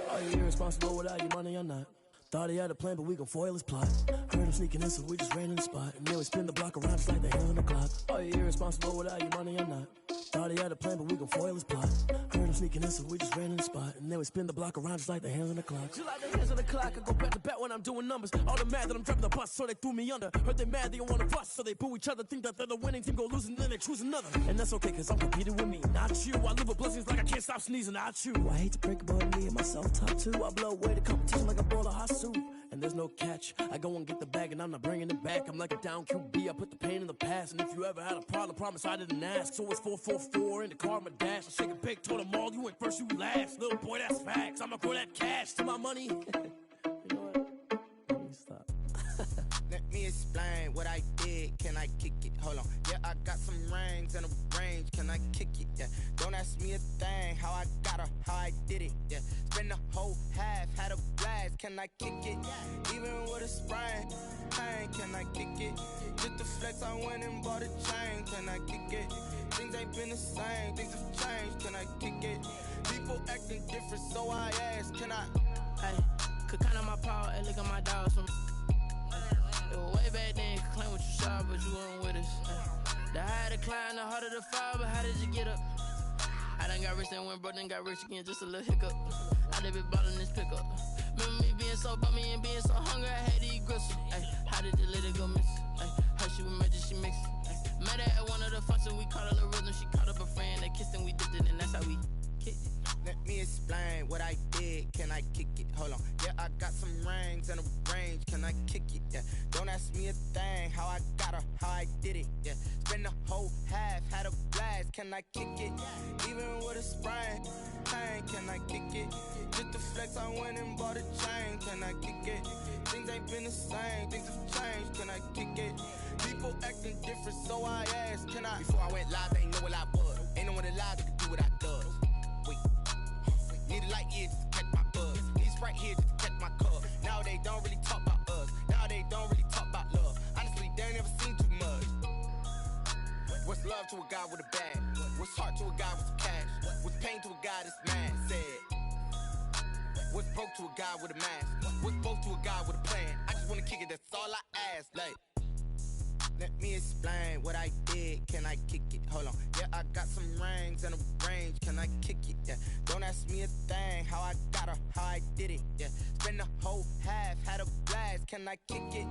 Are you irresponsible without your money or not? Thought he had a plan, but we gon' foil his plot. Heard him sneaking in, so we just ran in the spot. And then we spin the block around just like the hands on the clock. Are you irresponsible without your money or not? Thought he had a plan, but we gon' foil his plot. Heard him sneaking in, so we just ran in the spot. And then we spin the block around just like the hands on the clock. Just like the hands on the clock, I go back to back when I'm doing numbers. All the mad that I'm driving the bus, so they threw me under. Heard they mad, they don't wanna bust, so they boo each other. Think that they're the winning team, go losing, then they choose another. And that's okay, cause I'm competing with me, not you. I live with blessings like I can't stop sneezing, not you. I hate to break about me and myself top two. I blow away the competition like a bowl of hot soup. And there's no catch. I go and get the bag and I'm not bringing it back. I'm like a down QB, I put the pain in the past. And if you ever had a problem, promise I didn't ask. So it's 444 in the car, my dash. I shake a big, told them all, you went first, you last. Little boy, that's facts. I'ma grow that cash to my money. You know what? Let me stop. Let me explain what I did. Can I kick it? Hold on. Yeah, I got some rings and a range. Can I kick it? Yeah. Don't ask me a thing. How I got her, how I did it. Yeah. Spend the whole half, had a blast. Can I kick it? Even with a sprain. Pain, can I kick it? Just the flex, I went and bought a chain. Can I kick it? Things ain't been the same. Things have changed. Can I kick it? People acting different, so I ask. Can I? Hey, could count on my power and look at my dogs from. It was way back then, could claim what you saw, but you weren't with us. The higher the climb, the harder the fall, but how did you get up? I done got rich and went broke, then got rich again, just a little hiccup. I done been ballin' this pickup. Remember me being so bummy and being so hungry, I had to eat gristle. Ay, how did the lady go miss? Ay, how she was magic, she mixed. Met her at one of the functions, we call her did, can I kick it? Hold on, yeah, I got some rings and a range, can I kick it? Yeah, don't ask me a thing, how I got her, how I did it. Yeah, spend the whole half, had a blast, can I kick it? Even with a sprain, pain, can I kick it? Just the flex, I went and bought a chain, can I kick it? Things ain't been the same, things have changed, can I kick it? People acting different, so I asked, can I? Before I went live, they ain't know what I was. Ain't no one alive that could do what I does. Wait, need a light here just to catch my buzz. Need a Sprite here just to catch my cup. Now they don't really talk about us. Now they don't really talk about love. Honestly, they ain't never seen too much. What's love to a guy with a bag? What's heart to a guy with some cash? What's pain to a guy that's mad? Said. What's broke to a guy with a mask? What's both to a guy with a plan? I just wanna kick it, that's all I ask. Like, let me explain what I did. Can I kick it? Hold on. Yeah, I got some rings and a range. Can I kick it? Yeah. Don't ask me a thing. How I got her, how I did it. Yeah. Spend the whole half, had a blast. Can I kick it?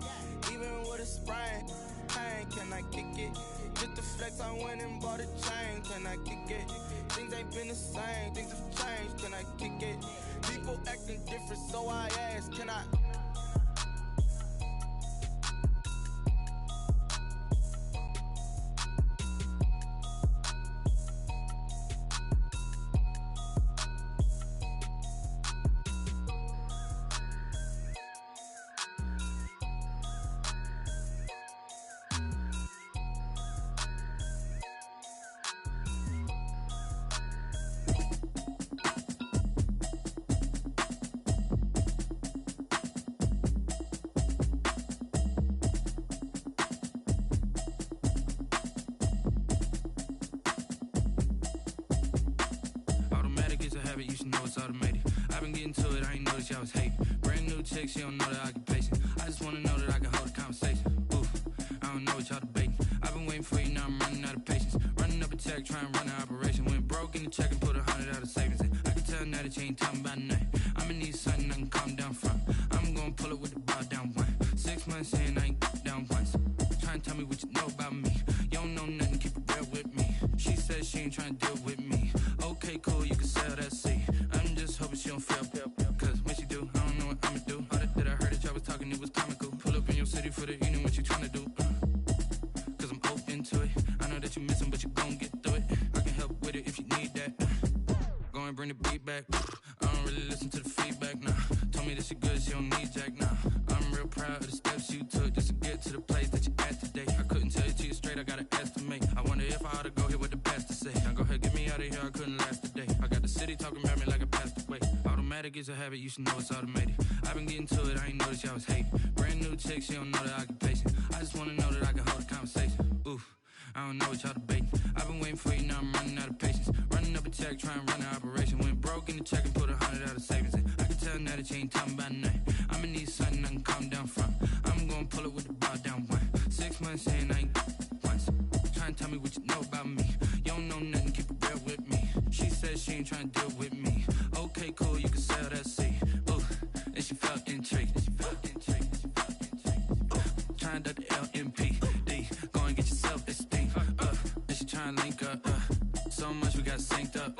Even with a sprain, pain. Can I kick it? Just the flex, I went and bought a chain. Can I kick it? Things ain't been the same. Things have changed. Can I kick it? People acting different, so I ask. Can I? You should know it's automated. I've been getting to it, I ain't noticed y'all was hating. Brand new chick, she don't know the occupation. I just wanna know that I can hold a conversation. Oof, I don't know what y'all debating. I've been waiting for you, now I'm running out of patience. Running up a check, trying to run an operation. Went broke in the check and put 100 out of savings in. I can tell now that you ain't talking about nothing. I'ma need something I can calm down from. I'm gonna pull it with the bar down one. 6 months in, I ain't down once. Trying to tell me what you know about me. You don't know nothing, keep it real with me. She said she ain't trying to deal with me. Okay, cool, you can sell that seat. I'm just hoping she don't fail. Cause when she do, I don't know what I'ma do. All that I heard that y'all was talking, it was comical. Pull up in your city for the evening, what you tryna do? Cause I'm open to it. I know that you missing, but you gon' get through it. I can help with it if you need that. Go and bring the beat back. I don't really listen to the feedback, nah. Told me that she good, she don't need jack, nah. I'm real proud of the steps you took just to get to the place that you at today. I couldn't tell you to you straight, I gotta estimate. I wonder if I ought to go here with the pastor say. Now go ahead, get me out of here, I couldn't last a day. I got the city talking about me like a passed away. Automatic is a habit, you should know it's automated. I've been getting to it, I ain't noticed y'all was hating. Brand new chick, she don't know the occupation. I just wanna know that I can hold a conversation. Oof, I don't know what y'all debating. I've been waiting for you, now I'm running out of patience. Running up a check, trying to run an operation. Went broke in the check and put 100 out of savings in. I can tell now that you ain't talking about nothing. I'ma need something I can calm down from. I'm gonna pull it with the bar down one. 6 months in, I ain't once. Trying to tell me what you know about me. You don't know nothing, keep it real with me. She said she ain't trying to deal with me. Okay, cool, you can sell that seat. Ooh, and she felt intrigued. Trying to the LMPD. Go and get yourself esteem. And she trying to link up. So much we got synced up.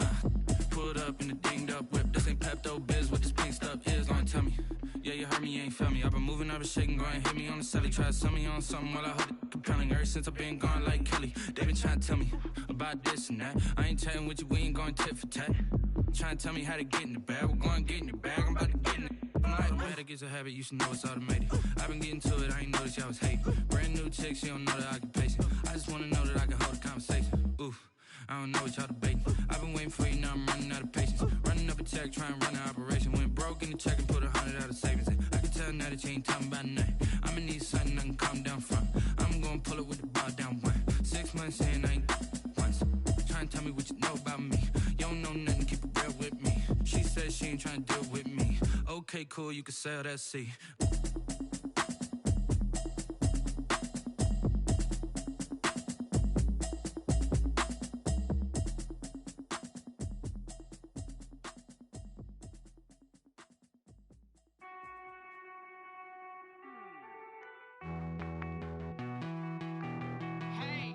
Pulled up in the dinged up whip. This ain't Pepto Biz, what this pink stuff is. Gonna tell me. Yeah, you heard me, you ain't felt me. I've been moving, I've been shaking, go and hit me on the celly. Try to sell me on something while I hold it compelling. Ever since I've been gone like Kelly, they been trying to tell me about this and that. I ain't chatting with you, we ain't going tit for tat. Trying to tell me how to get in the bag, we're going to get in the bag, I'm about to get in it. Automatic is a habit, you should know it's automated. I've been getting to it, I ain't noticed y'all was hating. Brand new chick, she don't know the occupation. I just wanna know that I can hold a conversation. Oof, I don't know what y'all debating. I've been waiting for you, now I'm running out of patience. Running up a check, trying to run an operation. Went broke in the check and put 100 out of savings in. I can tell now that you ain't talking about nothing. I'ma need something I can calm down from. I'm gonna pull it with the bar down one. 6 months in, I ain't once. Trying to tell me what you know about me. You don't know nothing, keep it real with me. She said she ain't trying to deal with me. Okay, cool, you can sell that seat. Hey!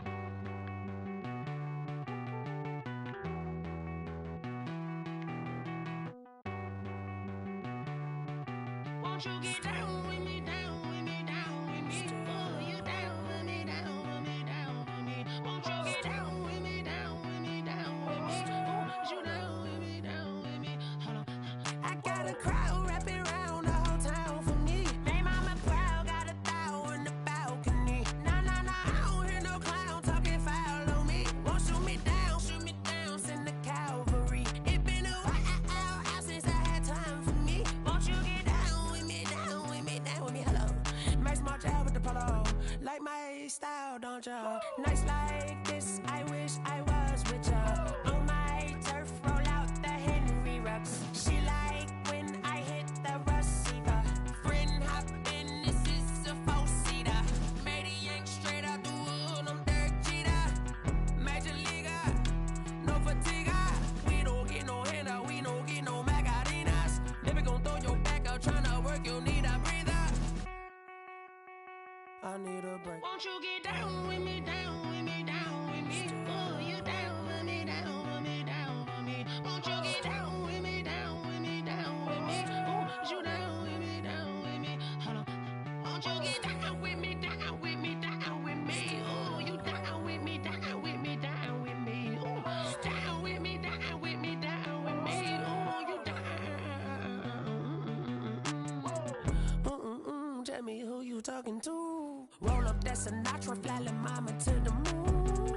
'Cause Won't you get down with me, down with me, down with me? Oh, you down with me, down with me, down with me. Won't you get down with me, down with me, down with me? Oh, you down with me, down with me? Hold on. I got a crowd wrapping around the whole town for me. They mama proud, got 1,000 in the balcony. Nah, nah, nah, I don't hear no clown talking foul on me. Won't shoot me down, send the cavalry. It been a while since I had time for me. Won't you get down with me, down with me, down with me? Hello. Max March out with the polo. Like my style, don't ya? Nights like this, I wish I was with ya. On my turf, roll out the Henry Rux. She like when I hit the receiver. Friend hop in, this is a 4-seater. Made a yank straight out the wood, I'm Derek Jeter. Major leaguer, no fatigue. We don't get no handout, we don't get no Macarinas. Never gon' throw your back out, tryna work, you need a breather. I need a break. Won't you get down with me, down with me, down with me? Oh, you down with me, down with me, down with me? Won't you get down with me, down with me, down with me? Oh, you down with me, down with me? Hold on. Won't you get down with me, down with me, down with me? Oh, you down with me, down with me, down with me? Oh, down with me, down with me, down with me? Oh, you down. Tell me who you talking to. Roll up that Sinatra, fly la mama to the moon.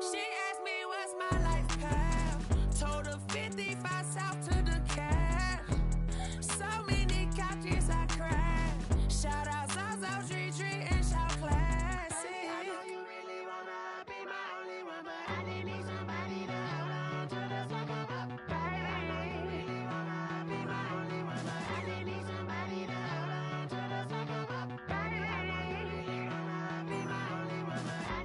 She asked me what's my life path. Told her 55 south to the cat. So many couches I cried. Shout out Zazo, Tree, and shout classic. I know you really wanna be my only one, but I didn't need somebody to hold on to the sucker up, baby. I know you really wanna be my only one, but I didn't need somebody to hold on to the sucker up, baby. I know you really wanna be my only one, but I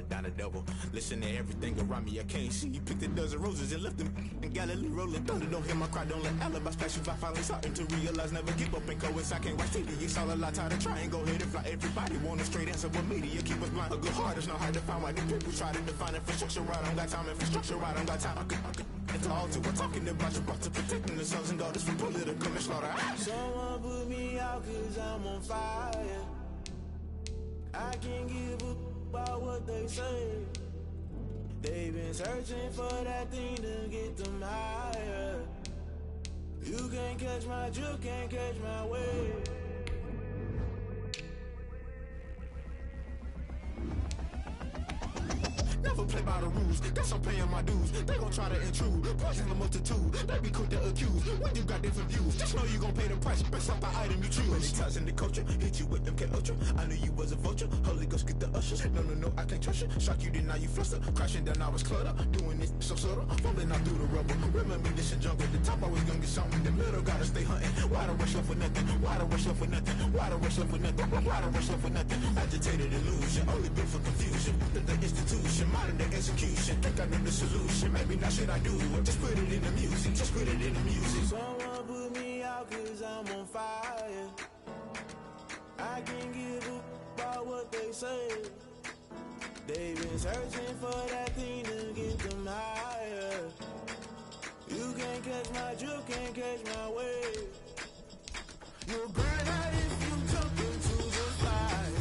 Down the devil, listen to everything around me. I can't see. You picked a dozen roses and left them in Galilee rolling thunder. Don't hear my cry, don't let alibis pass you by. Finally starting to realize, never give up and coincide. Can't watch TV. It's all a lot. Tired of trying. Go ahead and fly. Everybody want a straight answer, but media keep us blind. A good heart is not hard to find. Why the people try to define infrastructure right? I don't got time. Infrastructure right? I don't got time. I could it's all to. We're talking about you brought to protecting the sons and daughters from political and slaughter. Someone put me out 'cause I'm on fire. I can't give up about what they say. They've been searching for that thing to get them higher. You can't catch my drift, can't catch my wave. Never play by the rules, guess I'm paying my dues. They gon' try to intrude, poison the multitude. They be quick to accuse, when you got different views. Just know you gon' pay the price, based off the item you choose. Many ties in the culture, hit you with them K-Ultra. I knew you was a vulture, Holy Ghost get the ushers. No, I can't trust you. Shock you, then now you fluster. Crashing down, I was cluttered. Doing this so subtle, falling out through the rubble. Remember this in jungle, the top I was gonna get something. The middle gotta stay hunting. Why the rush left for nothing? Why the rush left for nothing? Why the rush left for nothing? Why the rush left for nothing? Agitated illusion, only built for confusion. The institution, modern day execution. Think I know the solution. Maybe not shit I do. Just put it in the music. Just put it in the music. Someone put me out 'cause I'm on fire. I can't give up about what they say. They've been searching for that thing to get them higher. You can't catch my drift, can't catch my wave. You'll burn out if you jump into the fire.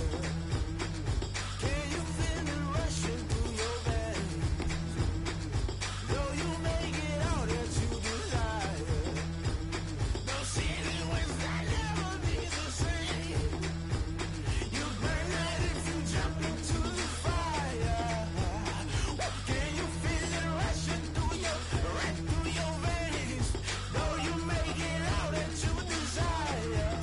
Can you feel it rushing through your veins? Though you make it all that you desire. No city was that never be the same. You burn out if you jump into the fire. Can you feel it rushing through your veins? Though you make it all that you desire.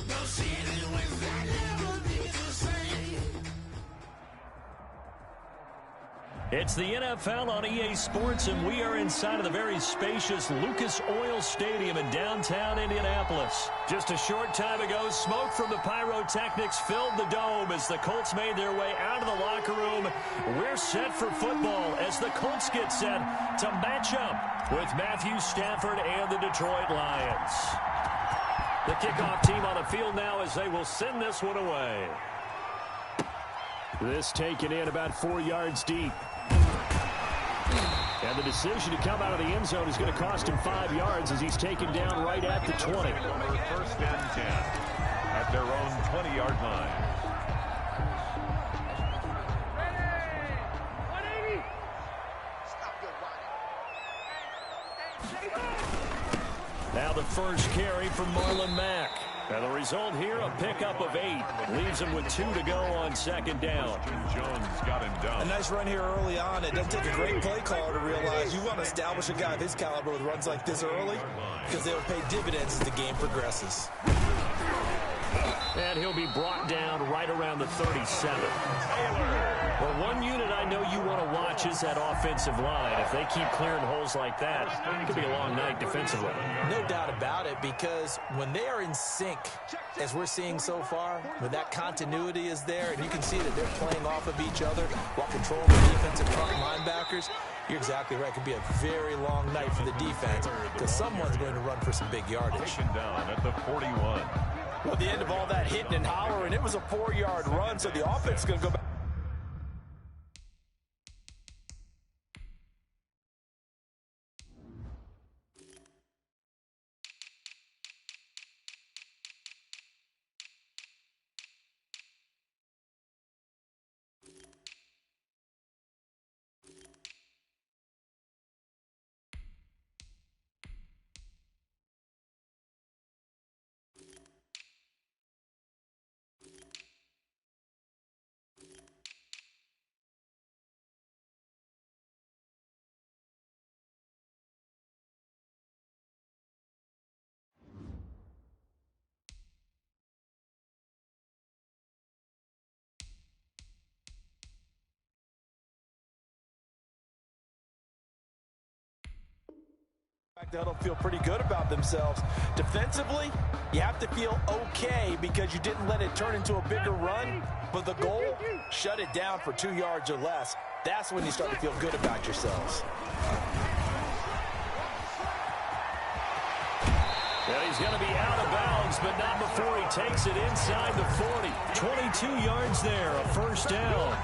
No city was that never be the same. It's the NFL on EA Sports, and we are inside of the very spacious Lucas Oil Stadium in downtown Indianapolis. Just a short time ago, smoke from the pyrotechnics filled the dome as the Colts made their way out of the locker room. We're set for football as the Colts get set to match up with Matthew Stafford and the Detroit Lions. The kickoff team on the field now as they will send this one away. This taken in about 4 yards deep. And the decision to come out of the end zone is going to cost him 5 yards as he's taken down right at the 20. First and 10 at their own 20-yard line. Now the first carry from Marlon Mack. And the result here, a pickup of 8. Leaves him with 2 to go on second down. Jones got him down. A nice run here early on. It doesn't take a great play caller to realize you want to establish a guy of his caliber with runs like this early because they'll pay dividends as the game progresses. And he'll be brought down right around the 37. Well, one unit I know you want to watch is that offensive line. If they keep clearing holes like that, it could be a long night defensively. No doubt about it, because when they are in sync, as we're seeing so far, when that continuity is there, and you can see that they're playing off of each other while controlling the defensive front linebackers, you're exactly right. It could be a very long night for the defense because someone's going to run for some big yardage. Down at the 41. Well, at the end of all that hitting and hollering, it was a 4-yard run, so the offense is going to go back. That'll feel pretty good about themselves. Defensively, you have to feel okay because you didn't let it turn into a bigger run. But the goal, shut it down for 2 yards or less. That's when you start to feel good about yourselves. And he's going to be out of bounds, but not before he takes it inside the 40. 22 yards there, a first down.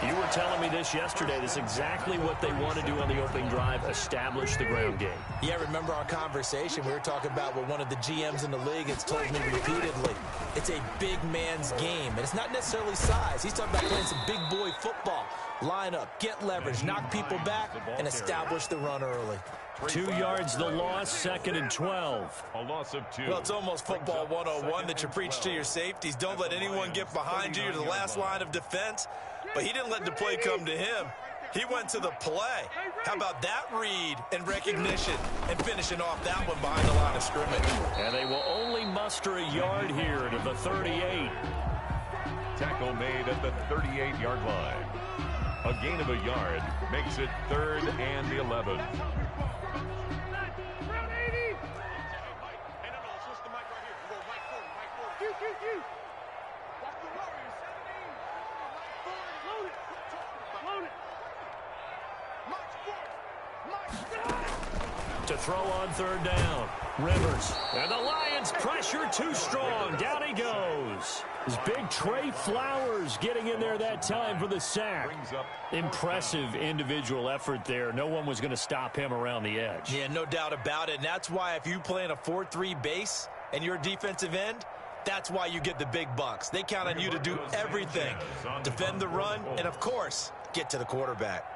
You were telling me this yesterday. This is exactly what they want to do on the opening drive, establish the ground game. Yeah, remember our conversation? We were talking about what one of the GMs in the league has told me repeatedly. It's a big man's game, and it's not necessarily size. He's talking about playing some big boy football. Line up, get leverage, knock people back, and establish the run early. 2 yards the loss, 2nd and 12. A loss of 2. Well, it's almost football 101 that you preach to your safeties. Don't let anyone get behind you. You're the last line of defense. But he didn't let the play come to him. He went to the play. How about that read and recognition and finishing off that one behind the line of scrimmage? And they will only muster a yard here to the 38. Tackle made at the 38-yard line. A gain of a yard makes it 3rd and 11. To throw on 3rd down. Rivers. And the Lions pressure too strong. Down he goes. His big Trey Flowers getting in there that time for the sack. Impressive individual effort there. No one was going to stop him around the edge. Yeah, no doubt about it. And that's why if you play in a 4-3 base and you're a defensive end, that's why you get the big bucks. They count on you to do everything. Defend the run and, of course, get to the quarterback.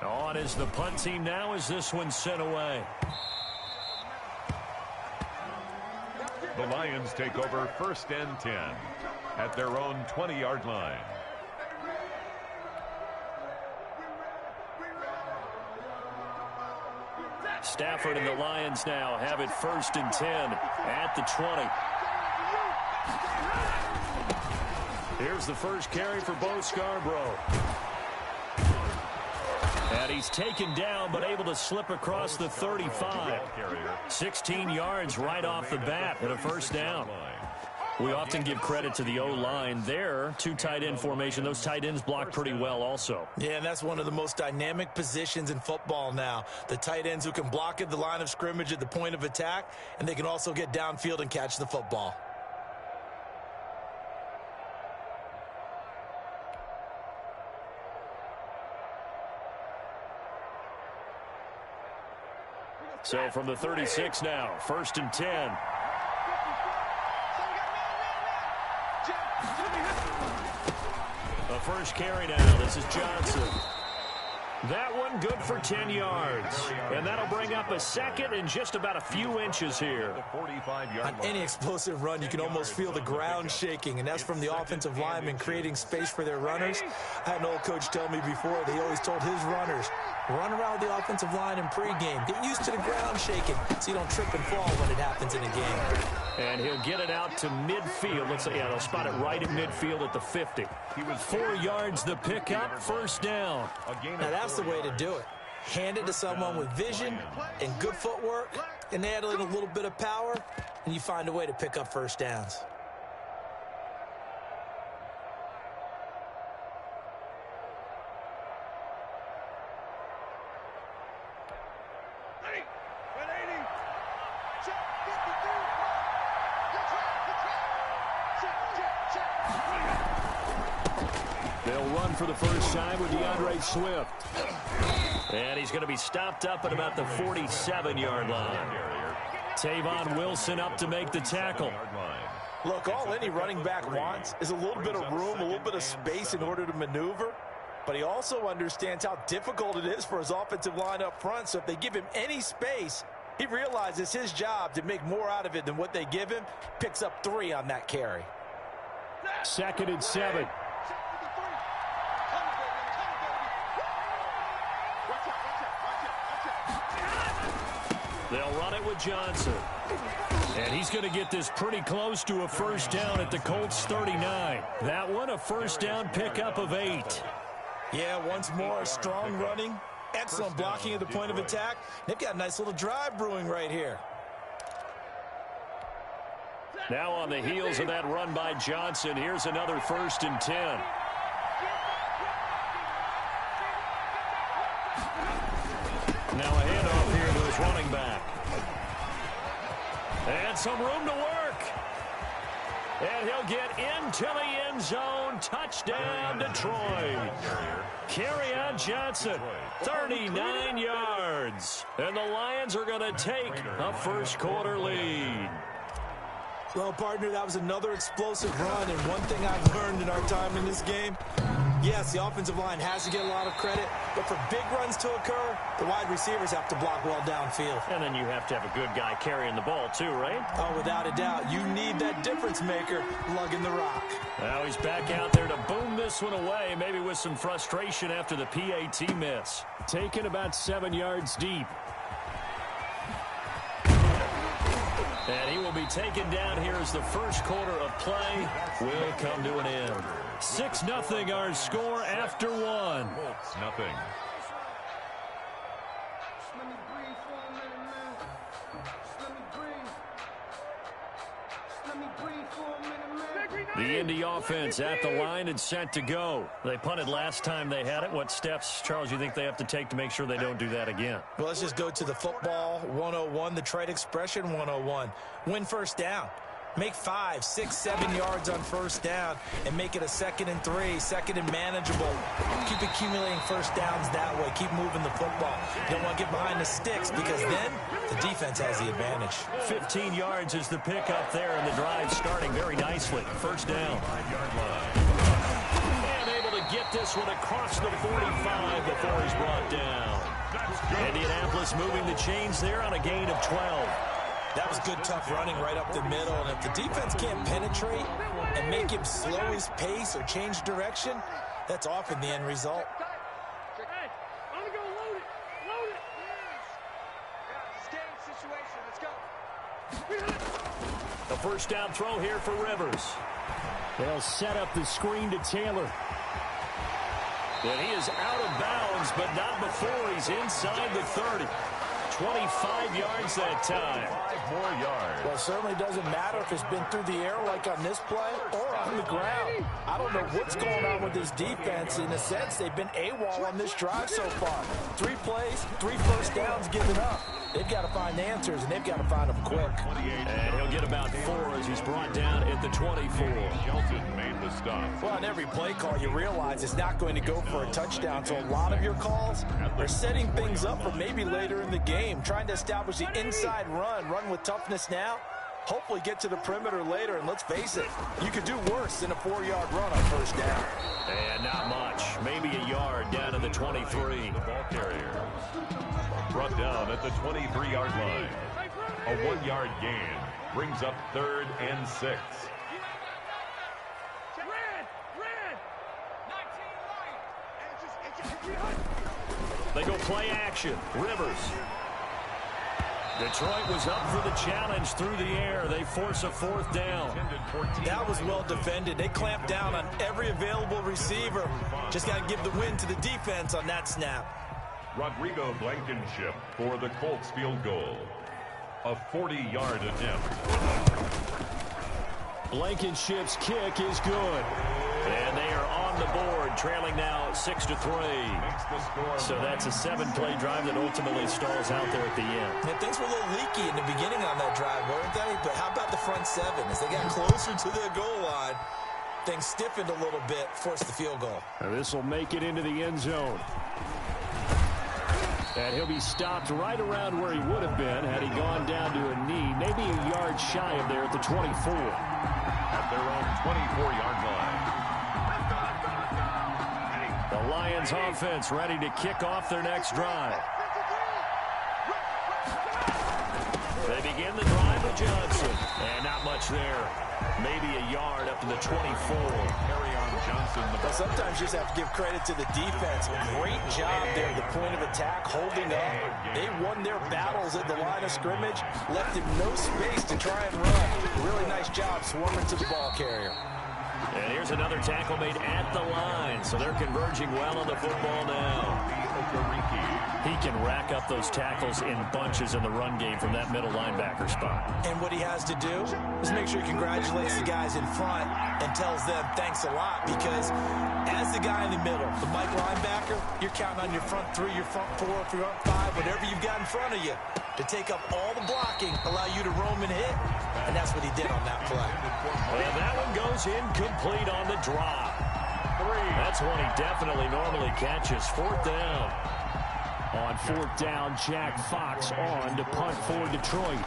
On is the punt team now as this one's sent away. The Lions take over 1st and 10 at their own 20-yard line. Stafford and the Lions now have it 1st and 10 at the 20. Here's the first carry for Bo Scarborough. And he's taken down, but able to slip across the 35. 16 yards right off the bat and a first down. We often give credit to the O-line there. 2 tight end formation. Those tight ends block pretty well also. Yeah, and that's one of the most dynamic positions in football now. The tight ends who can block at the line of scrimmage at the point of attack, and they can also get downfield and catch the football. So from the 36 now, 1st and 10. The first carry now. This is Johnson. That one good for 10 yards. And that'll bring up a 2nd and just about a few inches here. On any explosive run, you can almost feel the ground shaking, and that's from the offensive linemen creating space for their runners. I had an old coach tell me before, they always told his runners, run around the offensive line in pregame. Get used to the ground shaking so you don't trip and fall when it happens in a game. And he'll get it out to midfield. Looks like, yeah, they'll spot it right at midfield at the 50. 4 yards the pickup, first down. Now that's the way to do it. Hand it to someone with vision and good footwork, and add in a little bit of power, and you find a way to pick up first downs. They'll run for the first time with DeAndre Swift. And he's going to be stopped up at about the 47-yard line. Tavon Wilson up to make the tackle. Look, all any running back wants is a little bit of room, a little bit of space in order to maneuver. But he also understands how difficult it is for his offensive line up front. So if they give him any space, he realizes his job to make more out of it than what they give him. Picks up 3 on that carry. 2nd and 7. They'll run it with Johnson. And he's going to get this pretty close to a first down at the Colts 39. That one, a first down pickup of 8. Yeah, once more, strong running, Excellent blocking at the point of attack. They've got a nice little drive brewing right here. Now on the heels of that run by Johnson, here's another 1st and 10. Now a handoff here to his running back. And some room to work. And he'll get into the end zone. Touchdown, Detroit. Kerryon Johnson, 39 yards. And the Lions are going to take a first-quarter lead. Well, partner, that was another explosive run, and one thing I've learned in our time in this game, yes, the offensive line has to get a lot of credit, but for big runs to occur, the wide receivers have to block well downfield. And then you have to have a good guy carrying the ball too, right? Oh, without a doubt. You need that difference maker lugging the rock. Now he's back out there to boom this one away, maybe with some frustration after the PAT miss. Taken about 7 yards deep. And he will be taken down here as the first quarter of play will come to an end. 6-0 our score after 1. Nothing. The Indy offense at the line and set to go. They punted last time they had it. What steps, Charles, you think they have to take to make sure they don't do that again? Well, let's just go to the football 101, the trade expression 101. Win first down. Make 5, 6, 7 yards on first down and make it a 2nd and 3, 2nd and manageable. Keep accumulating first downs that way. Keep moving the football. You don't want to get behind the sticks because then the defense has the advantage. 15 yards is the pickup there, and the drive starting very nicely. First down. 5-yard line. And able to get this one across the 45 before he's brought down. Indianapolis moving the chains there on a gain of 12. That was good, tough running right up the middle. And if the defense can't penetrate and make him slow his pace or change direction, that's often the end result. Hey, I'm going to go load it. Load it. Yeah, it's a game situation. Let's go. The first down throw here for Rivers. They'll set up the screen to Taylor. And he is out of bounds, but not before he's inside the 30. 25 yards that time. 5 more yards. Well, it certainly doesn't matter if it's been through the air like on this play or on the ground. I don't know what's going on with this defense. In a sense, they've been AWOL on this drive so far. 3 plays, 3 first downs given up. They've got to find answers, and they've got to find them quick. And he'll get about 4 as he's brought down at the 24. Shelton made the stop. Well, on every play call, you realize it's not going to go for a touchdown. So a lot of your calls are setting things up for maybe later in the game, trying to establish the inside run with toughness now, hopefully get to the perimeter later. And let's face it, you could do worse than a 4-yard run on first down. And not much. Maybe a yard down to the 23. The ball carrier. Brought down at the 23-yard line. A 1-yard gain brings up 3rd and 6. They go play action. Rivers. Detroit was up for the challenge through the air. They force a 4th down. That was well defended. They clamped down on every available receiver. Just got to give the win to the defense on that snap. Rodrigo Blankenship for the Colts field goal. A 40-yard attempt. Blankenship's kick is good. And they are on the board, trailing now 6-3. So that's a 7-play drive that ultimately stalls out there at the end. Yeah, things were a little leaky in the beginning on that drive, weren't they? But how about the front 7? As they got closer to their goal line, things stiffened a little bit, forced the field goal. And this will make it into the end zone. And he'll be stopped right around where he would have been had he gone down to a knee, maybe a yard shy of there at the 24. At their own 24-yard line. The Lions offense ready to kick off their next drive. They begin the drive with Johnson. And not much there. Maybe a yard up to the 24. Kerryon Johnson. But sometimes you just have to give credit to the defense. Great job there at the point of attack, holding up. They won their battles at the line of scrimmage, left him no space to try and run. Really nice job swarming to the ball carrier. And here's another tackle made at the line, so they're converging well on the football now. He can rack up those tackles in bunches in the run game from that middle linebacker spot. And what he has to do is make sure he congratulates the guys in front and tells them thanks a lot, because as the guy in the middle, the Mike linebacker, you're counting on your front three, your front four, your front five, whatever you've got in front of you to take up all the blocking, allow you to roam and hit, and that's what he did on that play. And that one goes incomplete on the drop. That's one he definitely normally catches. 4th down. On 4th down, Jack Fox on to punt for Detroit.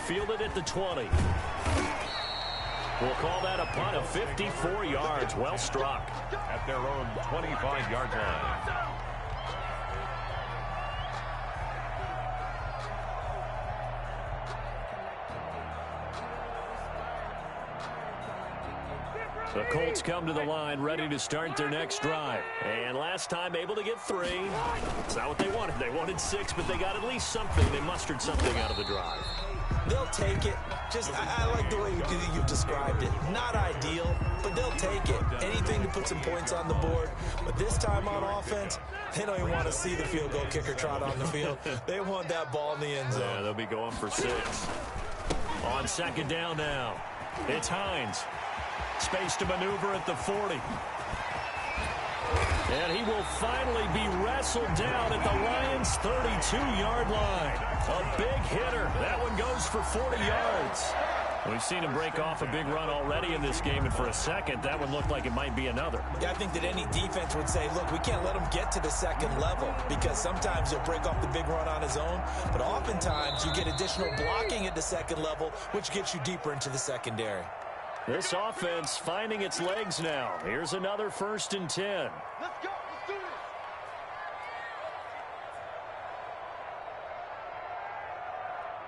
Fielded at the 20. We'll call that a punt of 54 yards. Well struck. At their own 25-yard line. The Colts come to the line, ready to start their next drive. And last time able to get 3. It's not what they wanted. They wanted 6, but they got at least something. They mustered something out of the drive. They'll take it. I like the way you've described it. Not ideal, but they'll take it. Anything to put some points on the board. But this time on offense, they don't even want to see the field goal kicker trot on the field. They want that ball in the end zone. Yeah, they'll be going for 6. On 2nd down now, it's Hines. Space to maneuver at the 40. And he will finally be wrestled down at the Lions' 32-yard line. A big hitter. That one goes for 40 yards. We've seen him break off a big run already in this game, and for a second, that one looked like it might be another. Yeah, I think that any defense would say, look, we can't let him get to the 2nd level, because sometimes he'll break off the big run on his own, but oftentimes you get additional blocking at the 2nd level, which gets you deeper into the secondary. This offense finding its legs now. Here's another 1st and 10. Let's go. Let's do this.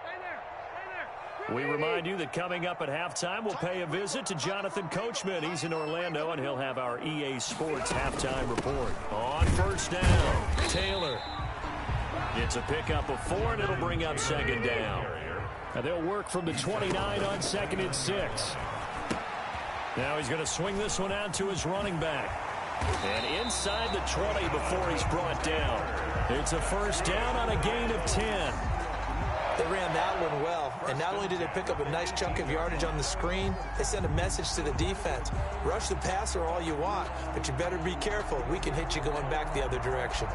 Stay there. We remind you that coming up at halftime, we'll pay a visit to Jonathan Coachman. He's in Orlando, and he'll have our EA Sports halftime report. On 1st down, Taylor. It's a pickup of 4, and it'll bring up 2nd down. And they'll work from the 29 on 2nd and 6. Now he's going to swing this one out to his running back. And inside the 20 before he's brought down. It's a 1st down on a gain of 10. They ran that one well, and not only did they pick up a nice chunk of yardage on the screen, they sent a message to the defense. Rush the passer all you want, but you better be careful. We can hit you going back the other direction.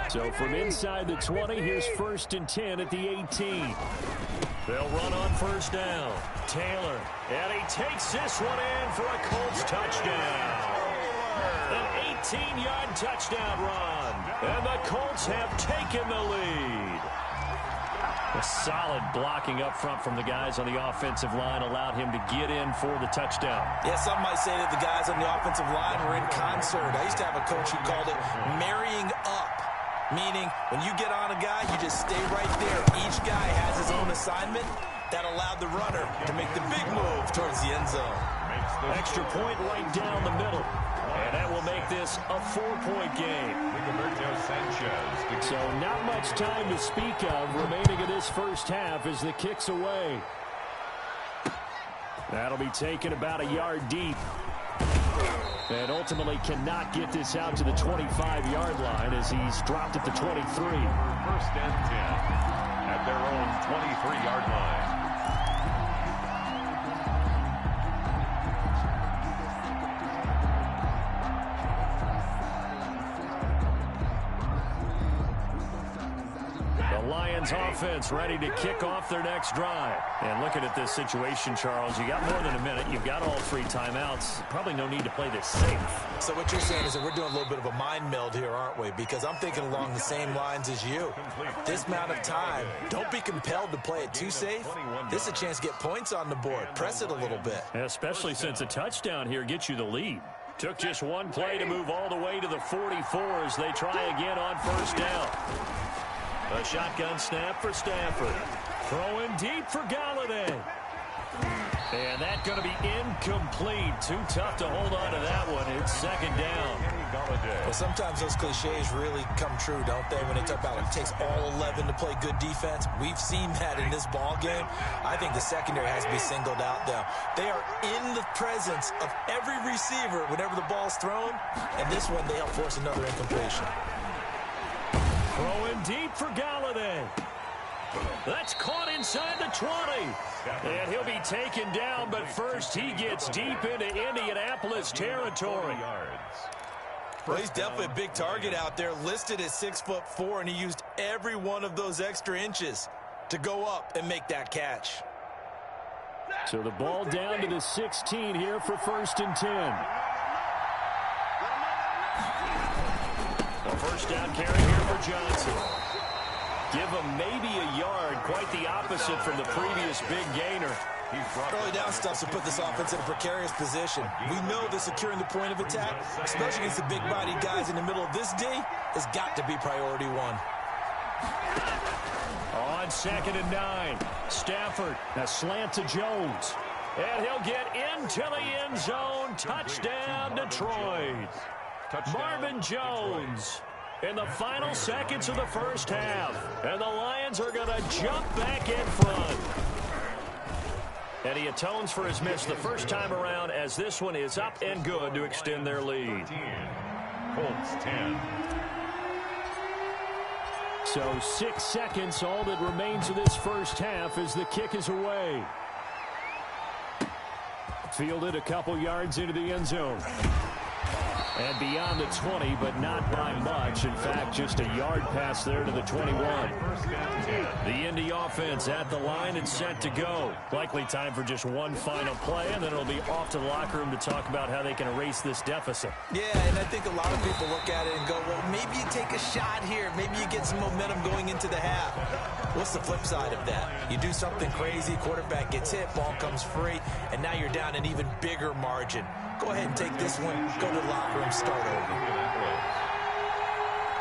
So from inside the 20, here's 1st and 10 at the 18. They'll run on 1st down. Taylor, and he takes this one in for a Colts touchdown. An 18-yard touchdown run. And the Colts have taken the lead. A solid blocking up front from the guys on the offensive line allowed him to get in for the touchdown. Yeah, some might say that the guys on the offensive line were in concert. I used to have a coach who called it marrying up. Meaning, when you get on a guy, you just stay right there. Each guy has his own assignment. That allowed the runner to make the big move towards the end zone. Extra point right down the middle. And that will make this a 4-point game. So not much time to speak of remaining in this first half as the kick's away. That'll be taken about a yard deep. And ultimately cannot get this out to the 25-yard line as he's dropped at the 23. 1st and 10 at their own 23-yard line. Lions offense ready to kick off their next drive. And looking at this situation, Charles, you got more than a minute. You've got all 3 timeouts. Probably no need to play this safe. So what you're saying is that we're doing a little bit of a mind meld here, aren't we? Because I'm thinking along the same lines as you. This amount of time, don't be compelled to play it too safe. This is a chance to get points on the board. Press it a little bit. Especially since a touchdown here gets you the lead. Took just one play to move all the way to the 44 as they try again on 1st down. A shotgun snap for Stafford. Throwing deep for Galladay. And that's going to be incomplete. Too tough to hold on to that one. It's second down. Well, sometimes those cliches really come true, don't they? When they talk about it takes all 11 to play good defense. We've seen that in this ball game. I think the secondary has to be singled out, though. They are in the presence of every receiver whenever the ball's thrown. And this one, they help force another incompletion. Throwing deep for Galladay. That's caught inside the 20. And he'll be taken down, but first he gets deep into Indianapolis territory. Well, he's definitely a big target out there, listed at 6'4", and he used every one of those extra inches to go up and make that catch. So the ball down to the 16 here for 1st and 10. The first down carry here for Johnson. Give him maybe a yard, quite the opposite from the previous big gainer. Early down stuff to put this offense in a precarious position. We know that securing the point of attack, especially against the big-bodied guys in the middle of this D, has got to be priority one. On 2nd and 9, Stafford, a slant to Jones. And he'll get into the end zone. Touchdown, Detroit. Marvin Jones in the final seconds of the first half. And the Lions are going to jump back in front. And he atones for his miss the first time around as this one is up and good to extend their lead. Colts 10. So 6 seconds, all that remains of this first half as the kick is away. Fielded a couple yards into the end zone. And beyond the 20, but not by much. In fact, just a yard pass there to the 21. The Indy offense at the line and set to go. Likely time for just one final play, and then it'll be off to the locker room to talk about how they can erase this deficit. Yeah, and I think a lot of people look at it and go, well, maybe you take a shot here. Maybe you get some momentum going into the half. What's the flip side of that? You do something crazy, quarterback gets hit, ball comes free, and now you're down an even bigger margin. Go ahead and take this one, go to the locker room, start over.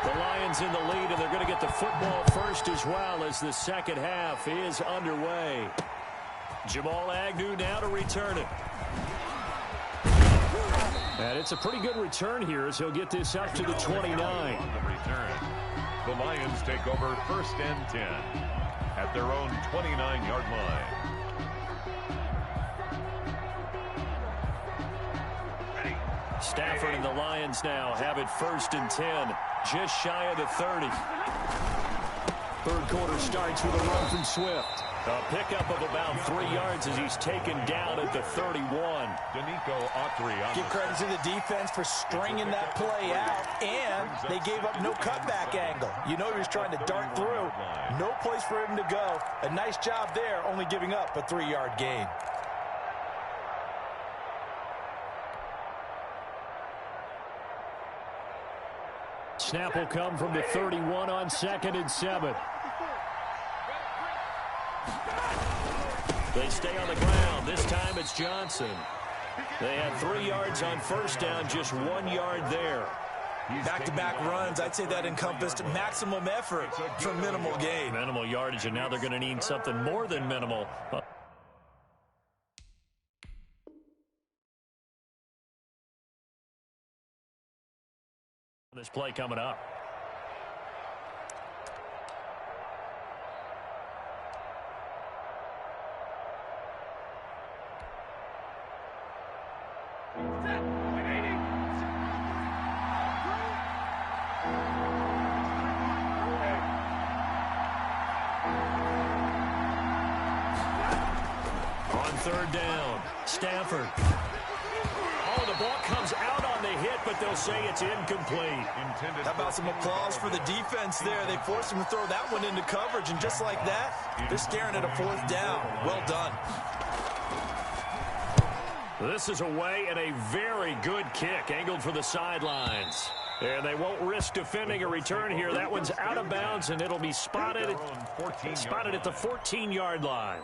The Lions in the lead, and they're going to get the football first as well as the second half is underway. Jamal Agnew now to return it. And it's a pretty good return here as he'll get this up to the 29. On the return, the Lions take over 1st and 10 at their own 29-yard line. Stafford and the Lions now have it 1st and 10, just shy of the 30. Third quarter starts with a run from Swift. A pickup of about 3 yards as he's taken down at the 31. Danico Autry on Give credit to the defense for stringing that play out, and they gave up no cutback angle. You know he was trying to dart through. No place for him to go. A nice job there, only giving up a 3-yard gain. Snap will come from the 31 on 2nd and 7. They stay on the ground. This time it's Johnson. They had 3 yards on first down, just 1 yard there. Back-to-back runs, I'd say that encompassed maximum effort for minimal gain. Minimal yardage, and now they're going to need something more than minimal. This play coming up. On 3rd down, Stafford. Oh, the ball comes out on the hit, but they'll say it's incomplete. How about some applause for the defense there? They forced him to throw that one into coverage, and just like that, they're staring at a 4th down. Well done. This is away and a very good kick, angled for the sidelines. And they won't risk defending a return here. That one's out of bounds, and it'll be spotted at the 14-yard line.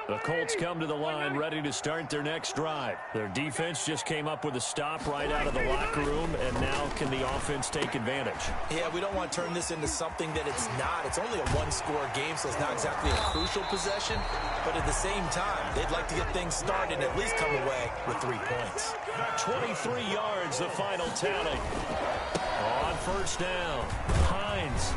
The Colts come to the line ready to start their next drive. Their defense just came up with a stop right out of the locker room, and now can the offense take advantage? Yeah, we don't want to turn this into something that it's not. It's only a one-score game, so it's not exactly a crucial possession. But at the same time, they'd like to get things started and at least come away with 3 points. 23 yards, the final tally. On first down, Hines.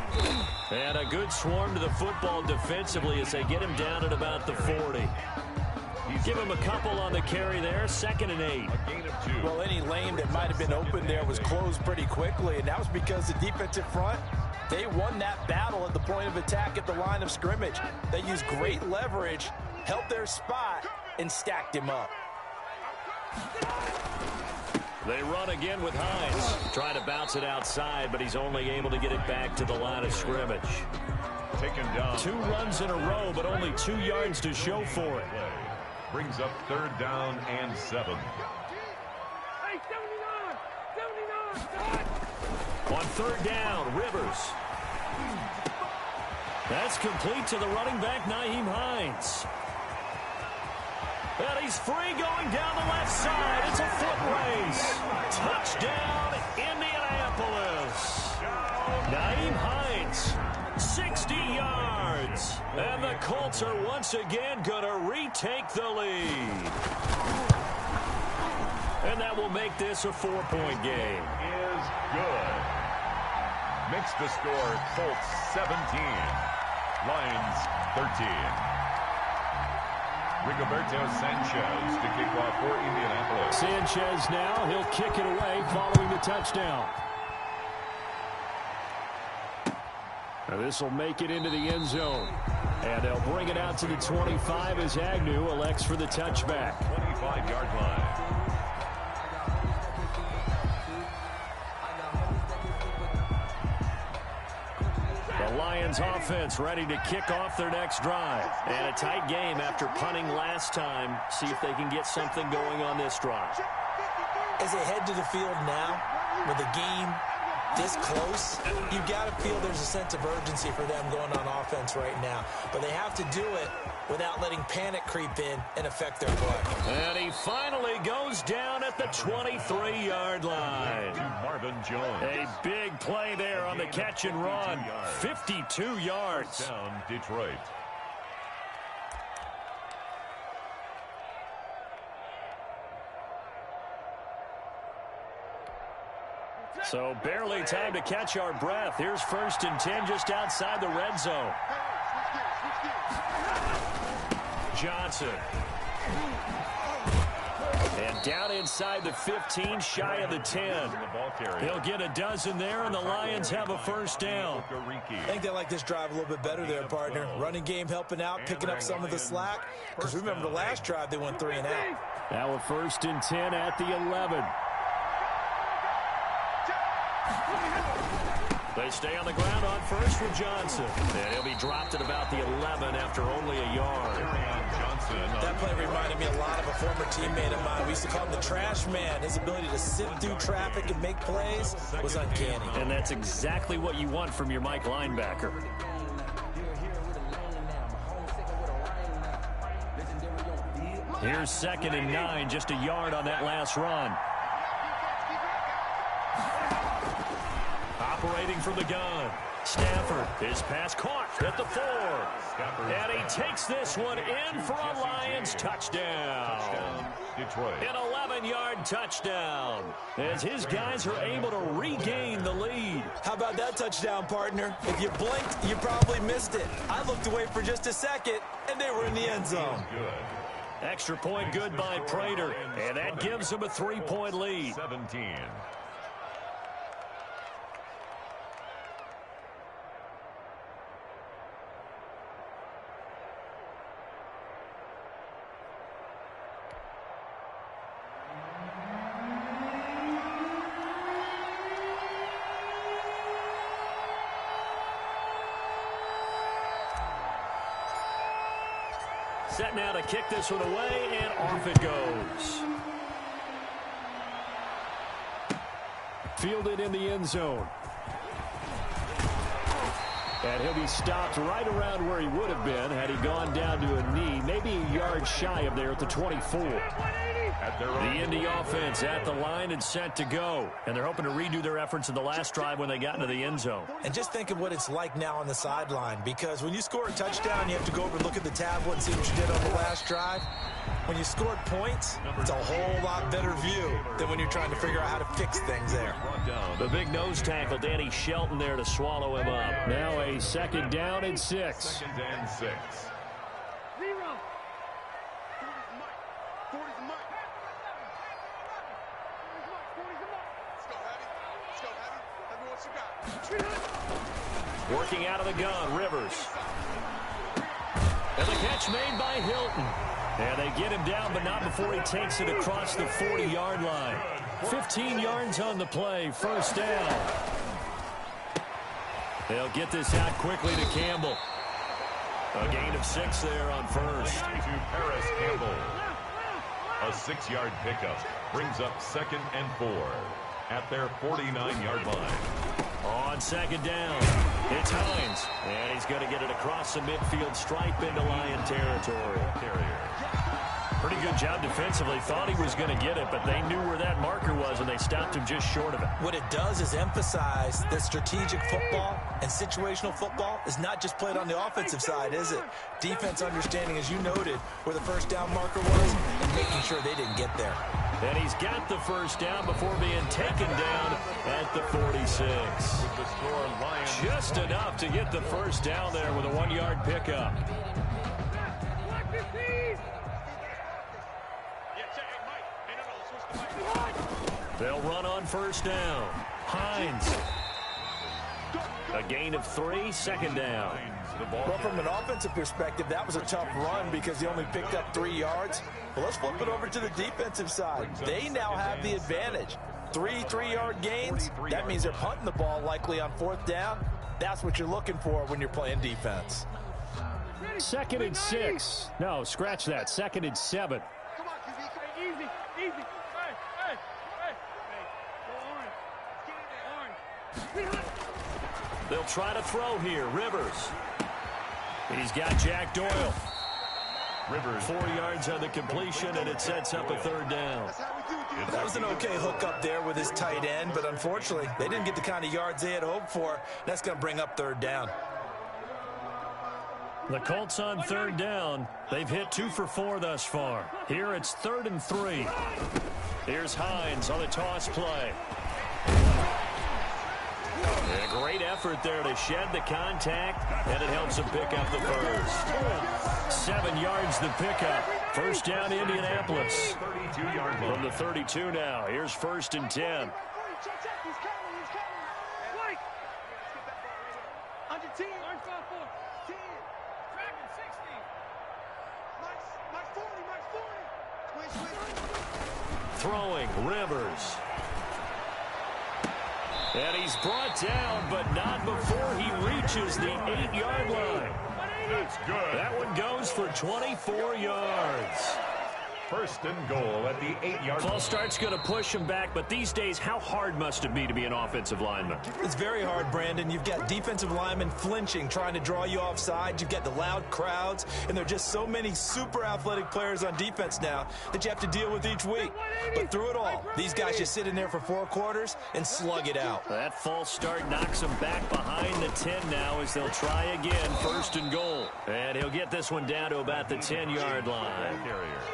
And a good swarm to the football defensively as they get him down at about the 40. You give him a couple on the carry there, 2nd and 8. Well, any lane that might have been open there was closed pretty quickly, and that was because the defensive front, they won that battle at the point of attack at the line of scrimmage. They used great leverage, held their spot, and stacked him up. They run again with Hines. Trying to bounce it outside, but he's only able to get it back to the line of scrimmage. Taken down. 2 runs in a row, but only 2 yards to show for it. Brings up 3rd down and 7. Hey, 79! On 3rd down, Rivers. That's complete to the running back, Nyheim Hines. And he's free going down the left side. It's a foot race. Touchdown, Indianapolis. Nyheim Hines, 60 yards. And the Colts are once again going to retake the lead. And that will make this a 4-point game. Is good. Makes the score Colts 17. Lions 13. Rigoberto Sanchez to kick off for Indianapolis. Sanchez now, he'll kick it away following the touchdown. Now this will make it into the end zone. And they'll bring it out to the 25 as Agnew elects for the touchback. 25-yard line. The Lions offense ready to kick off their next drive. And a tight game after punting last time. See if they can get something going on this drive. As they head to the field now, with the game this close, you got to feel there's a sense of urgency for them going on offense right now. But they have to do it without letting panic creep in and affect their play. And he finally goes down at the 23-yard line. Marvin Jones. A big play there on the catch and run. 52 yards. Down Detroit. So barely time to catch our breath. Here's 1st and 10 just outside the red zone. Johnson. And down inside the 15, shy of the 10. He'll get a dozen there, and the Lions have a 1st down. I think they like this drive a little bit better there, partner. Running game helping out, picking up some of the slack. Because remember the last drive, they went 3 and out. Now a 1st and 10 at the 11. They stay on the ground on first with Johnson. And he'll be dropped at about the 11 after only a yard. That play reminded me a lot of a former teammate of mine. We used to call him the trash man. His ability to sift through traffic and make plays was uncanny. And that's exactly what you want from your Mike linebacker. Here's 2nd and 9, just a yard on that last run. Operating from the gun. Stafford, his pass caught at the 4. And he takes this one in for a Lions touchdown. Detroit. An 11-yard touchdown as his guys are able to regain the lead. How about that touchdown, partner? If you blinked, you probably missed it. I looked away for just a second, and they were in the end zone. Good. Extra point good by Prater, and that gives them a 3-point lead. 17. Set now to kick this one away, and off it goes. Fielded in the end zone. And he'll be stopped right around where he would have been had he gone down to a knee, maybe a yard shy of there at the 24. The Indy offense at the line and set to go. And they're hoping to redo their efforts in the last drive when they got into the end zone. And just think of what it's like now on the sideline, because when you score a touchdown, you have to go over and look at the tablet and see what you did on the last drive. When you scored points, it's a whole lot better view than when you're trying to figure out how to fix things there. The big nose tackle, Danny Shelton, there to swallow him up. Now a second down and 6. Second and 6. Working out of the gun, Rivers. And the catch made by Hilton. And they get him down, but not before he takes it across the 40-yard line. 15 yards on the play, first down. They'll get this out quickly to Campbell. A gain of 6 there on first. To Paris Campbell. A 6-yard pickup brings up second and 4 at their 49-yard line. On second down, it's Hines. And he's going to get it across the midfield stripe into Lion territory. Pretty good job defensively. Thought he was going to get it, but they knew where that marker was, and they stopped him just short of it. What it does is emphasize that strategic football and situational football is not just played on the offensive side, is it? Defense understanding, as you noted, where the first down marker was and making sure they didn't get there. And he's got the first down before being taken down at the 46. Just enough to get the first down there with a 1-yard pickup. They'll run on first down. Hines. A gain of 3, second down. Well, from an offensive perspective, that was a tough run because he only picked up 3 yards. Well, let's flip it over to the defensive side. They now have the advantage. 3 3-yard gains. That means they're punting the ball likely on 4th down. That's what you're looking for when you're playing defense. Second and 6. No, scratch that. 2nd and 7. Come on, QB. Easy. Hey. Go orange. They'll try to throw here. Rivers. He's got Jack Doyle. Rivers. 4 yards on the completion, and it sets up a 3rd down. That was an okay hook up there with his tight end, but unfortunately, they didn't get the kind of yards they had hoped for. That's going to bring up 3rd down. The Colts on 3rd down. They've hit 2 for 4 thus far. Here it's 3rd and 3. Here's Hines on the toss play. And a great effort there to shed the contact, and it helps him pick up the first. 7 yards the pickup. First down Indianapolis. 32-yard line. From the 32 now. Here's 1st and 10. Throwing, Rivers. And he's brought down, but not before he reaches the 8-yard line. That's good. That one goes for 24 yards. 1st and goal at the 8-yard line. False start's going to push him back, but these days, how hard must it be to be an offensive lineman? It's very hard, Brandon. You've got defensive linemen flinching, trying to draw you offside. You've got the loud crowds, and there are just so many super athletic players on defense now that you have to deal with each week. But through it all, these guys just sit in there for 4 quarters and slug it out. That false start knocks him back behind the 10 now as they'll try again, 1st and goal. And he'll get this one down to about the 10-yard line.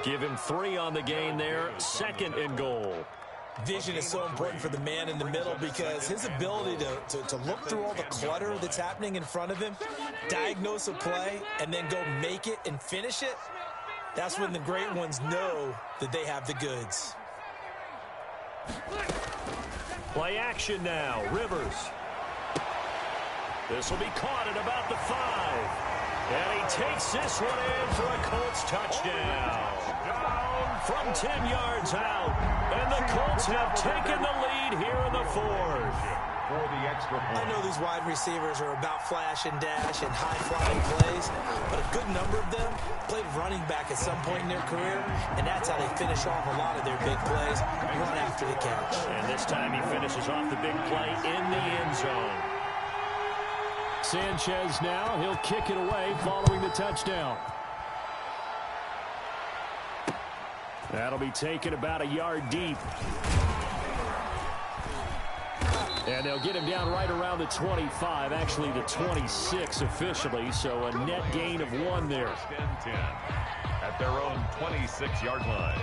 Give him 3 on the gain there, 2nd and goal. Vision is so important for the man in the middle because his ability to look through all the clutter that's happening in front of him, diagnose a play, and then go make it and finish it, that's when the great ones know that they have the goods. Play action now, Rivers. This will be caught at about the 5. And he takes this one in for a Colts touchdown. From 10 yards out. And the Colts have taken the lead here in the 4th. For the extra point. I know these wide receivers are about flash and dash and high-flying plays, but a good number of them played running back at some point in their career, and that's how they finish off a lot of their big plays, run after the catch. And this time he finishes off the big play in the end zone. Sanchez now. He'll kick it away following the touchdown. That'll be taken about a yard deep. And they'll get him down right around the 25, actually the 26 officially, so a net gain of 1 there. First and 10 at their own 26-yard line.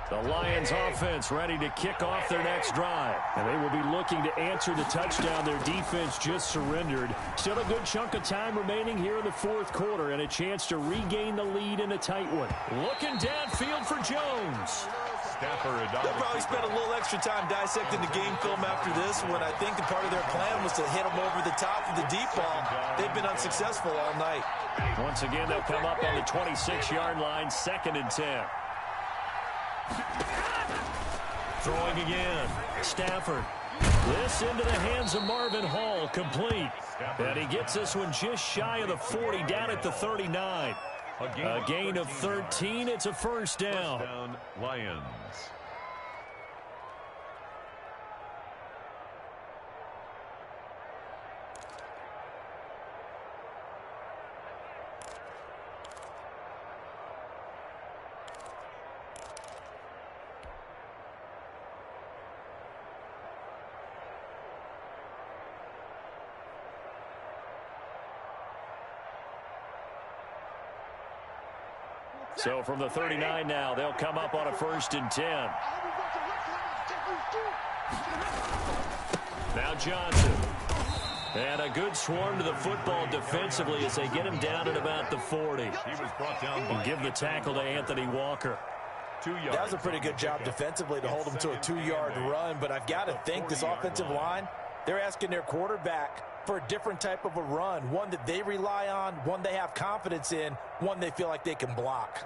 The Lions offense ready to kick off their next drive. And they will be looking to answer the touchdown their defense just surrendered. Still a good chunk of time remaining here in the fourth quarter and a chance to regain the lead in a tight one. Looking downfield for Jones. They'll probably spend a little extra time dissecting the game film after this one. I think part of their plan was to hit them over the top of the deep ball. They've been unsuccessful all night. Once again, they'll come up on the 26-yard line, 2nd and 10. Throwing again. Stafford. This into the hands of Marvin Hall. Complete. And he gets this one just shy of the 40, down at the 39. A gain of 13. It's a first down. First down, Lions. So from the 39 now, they'll come up on a 1st and 10. Now Johnson. And a good swarm to the football defensively as they get him down at about the 40. He was brought down and give the tackle to Anthony Walker. 2 yards. That was a pretty good job defensively to hold him to a 2-yard run, but I've got to think this offensive line, they're asking their quarterback for a different type of a run, one that they rely on, one they have confidence in, one they feel like they can block.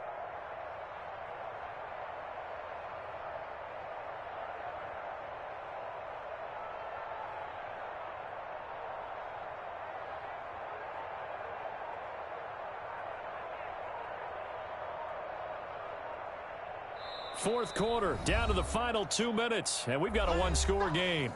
Fourth quarter, down to the final 2 minutes, and we've got a one-score game.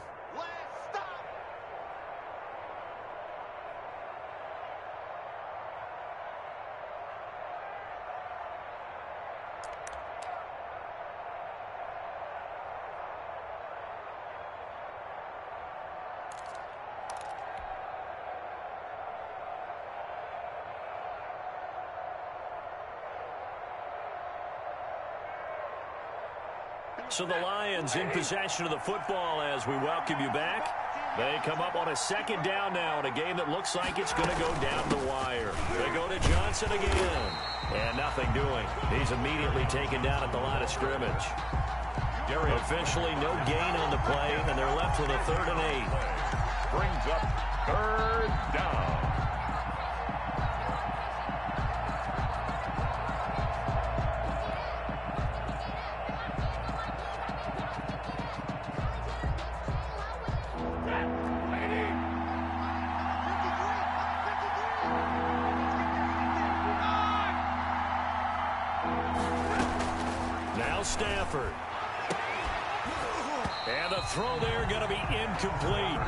So the Lions in possession of the football as we welcome you back. They come up on a 2nd down now in a game that looks like it's going to go down the wire. They go to Johnson again. And nothing doing. He's immediately taken down at the line of scrimmage. Officially no gain on the play, and they're left with a 3rd and 8. Brings up 3rd down. Stafford. And the throw there going to be incomplete.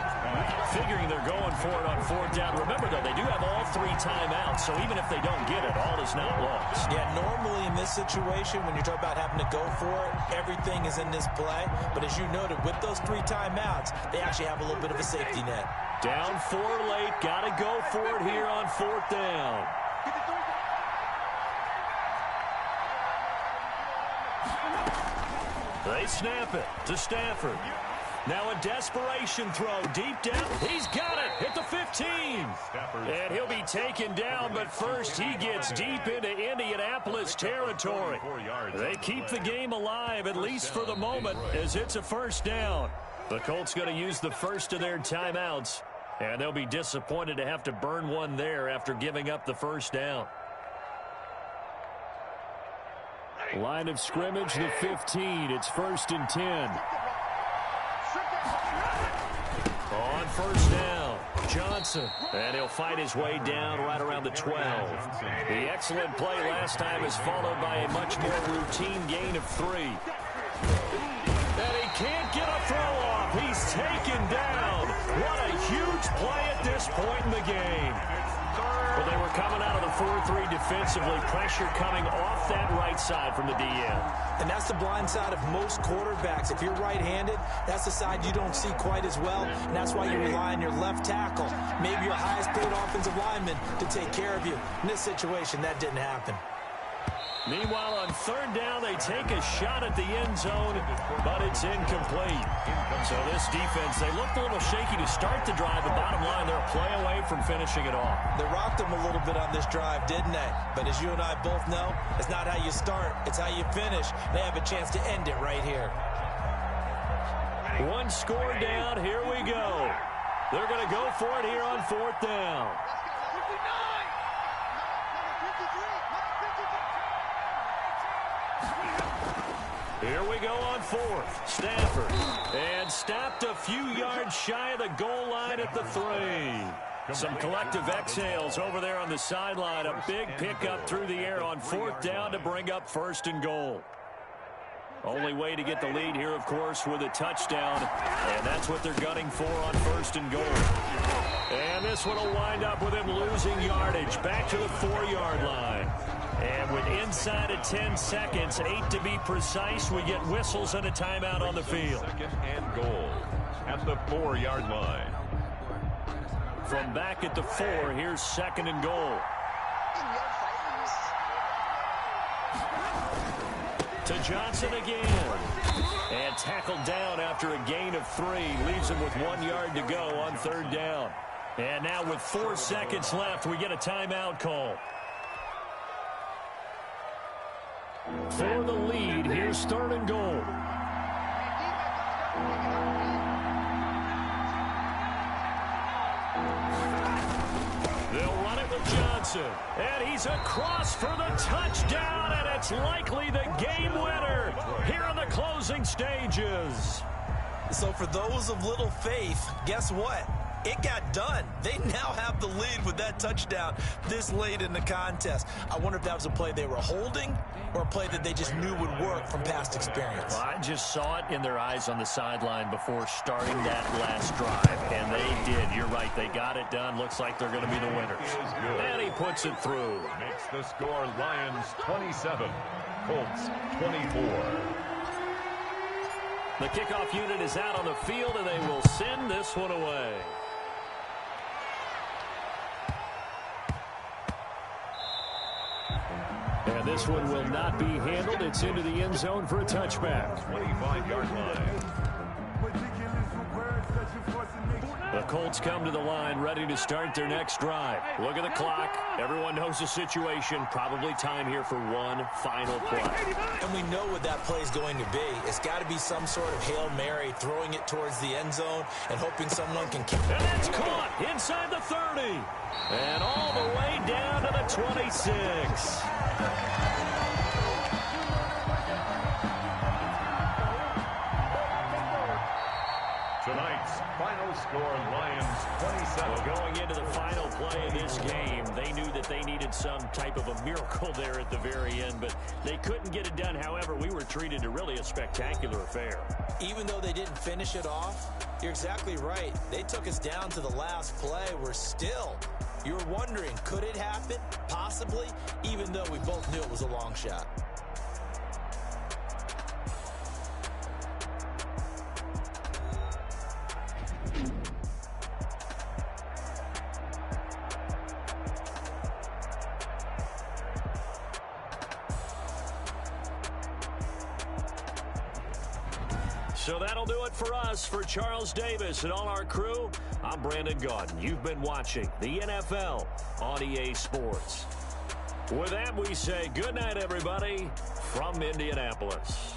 Figuring they're going for it on 4th down. Remember, though, they do have all 3 timeouts, so even if they don't get it, all is not lost. Yeah, normally in this situation, when you're talking about having to go for it, everything is in this play. But as you noted, with those 3 timeouts, they actually have a little bit of a safety net. Down 4 late. Got to go for it here on 4th down. They snap it to Stafford. Now a desperation throw deep down. He's got it at the 15. And he'll be taken down, but first he gets deep into Indianapolis territory. They keep the game alive, at least for the moment, as it's a 1st down. The Colts going to use the first of their timeouts, and they'll be disappointed to have to burn one there after giving up the 1st down. Line of scrimmage, the 15. It's 1st and 10. On 1st down, Johnson. And he'll fight his way down right around the 12. The excellent play last time is followed by a much more routine gain of 3. And he can't get a throw off. He's taken down. What huge play at this point in the game. Well, they were coming out of the 4-3 defensively. Pressure coming off that right side from the DN. And that's the blind side of most quarterbacks. If you're right-handed, that's the side you don't see quite as well, and that's why you rely on your left tackle, maybe your highest-paid offensive lineman, to take care of you. In this situation, that didn't happen. Meanwhile, on third down, they take a shot at the end zone, but it's incomplete. So this defense, they looked a little shaky to start the drive. The bottom line, they're a play away from finishing it off. They rocked them a little bit on this drive, didn't they? But as you and I both know, it's not how you start, it's how you finish. They have a chance to end it right here. One score down, here we go. They're going to go for it here on fourth down. Here we go on fourth. Stafford. And stopped a few yards shy of the goal line at the 3. Some collective exhales over there on the sideline. A big pickup through the air on fourth down to bring up first and goal. Only way to get the lead here, of course, with a touchdown. And that's what they're gunning for on first and goal. And this one will wind up with him losing yardage. Back to the 4-yard line. And with inside of 10 seconds, 8 to be precise, we get whistles and a timeout on the field. Second and goal at the 4-yard line. From back at the 4, here's second and goal. To Johnson again. And tackled down after a gain of 3. Leaves him with 1 yard to go on third down. And now with 4 seconds left, we get a timeout call. For the lead, here's third and goal. They'll run it with Johnson. And he's across for the touchdown, and it's likely the game winner here in the closing stages. So for those of little faith, guess what? It got done. They now have the lead with that touchdown this late in the contest. I wonder if that was a play they were holding or a play that they just knew would work from past experience. Well, I just saw it in their eyes on the sideline before starting that last drive, and they did. You're right. They got it done. Looks like they're going to be the winners. And he puts it through. Makes the score Lions 27, Colts 24. The kickoff unit is out on the field, and they will send this one away. And this one will not be handled. It's into the end zone for a touchback. 25-yard line. The Colts come to the line ready to start their next drive. Look at the clock. Everyone knows the situation. Probably time here for one final play. And we know what that play is going to be. It's got to be some sort of Hail Mary, throwing it towards the end zone and hoping someone can keep it. And it's caught inside the 30. And all the way down to the 26. Tonight's final score, Lions 27. Well, going into the final play of this game, they knew that they needed some type of a miracle there at the very end, but they couldn't get it done. However, we were treated to really a spectacular affair. Even though they didn't finish it off, you're exactly right. They took us down to the last play. We're still, you were wondering, could it happen? Possibly, even though we both knew it was a long shot. So that'll do it for us. For Charles Davis and all our crew, I'm Brandon Gaudin. You've been watching the NFL on EA Sports. With that, we say good night, everybody, from Indianapolis.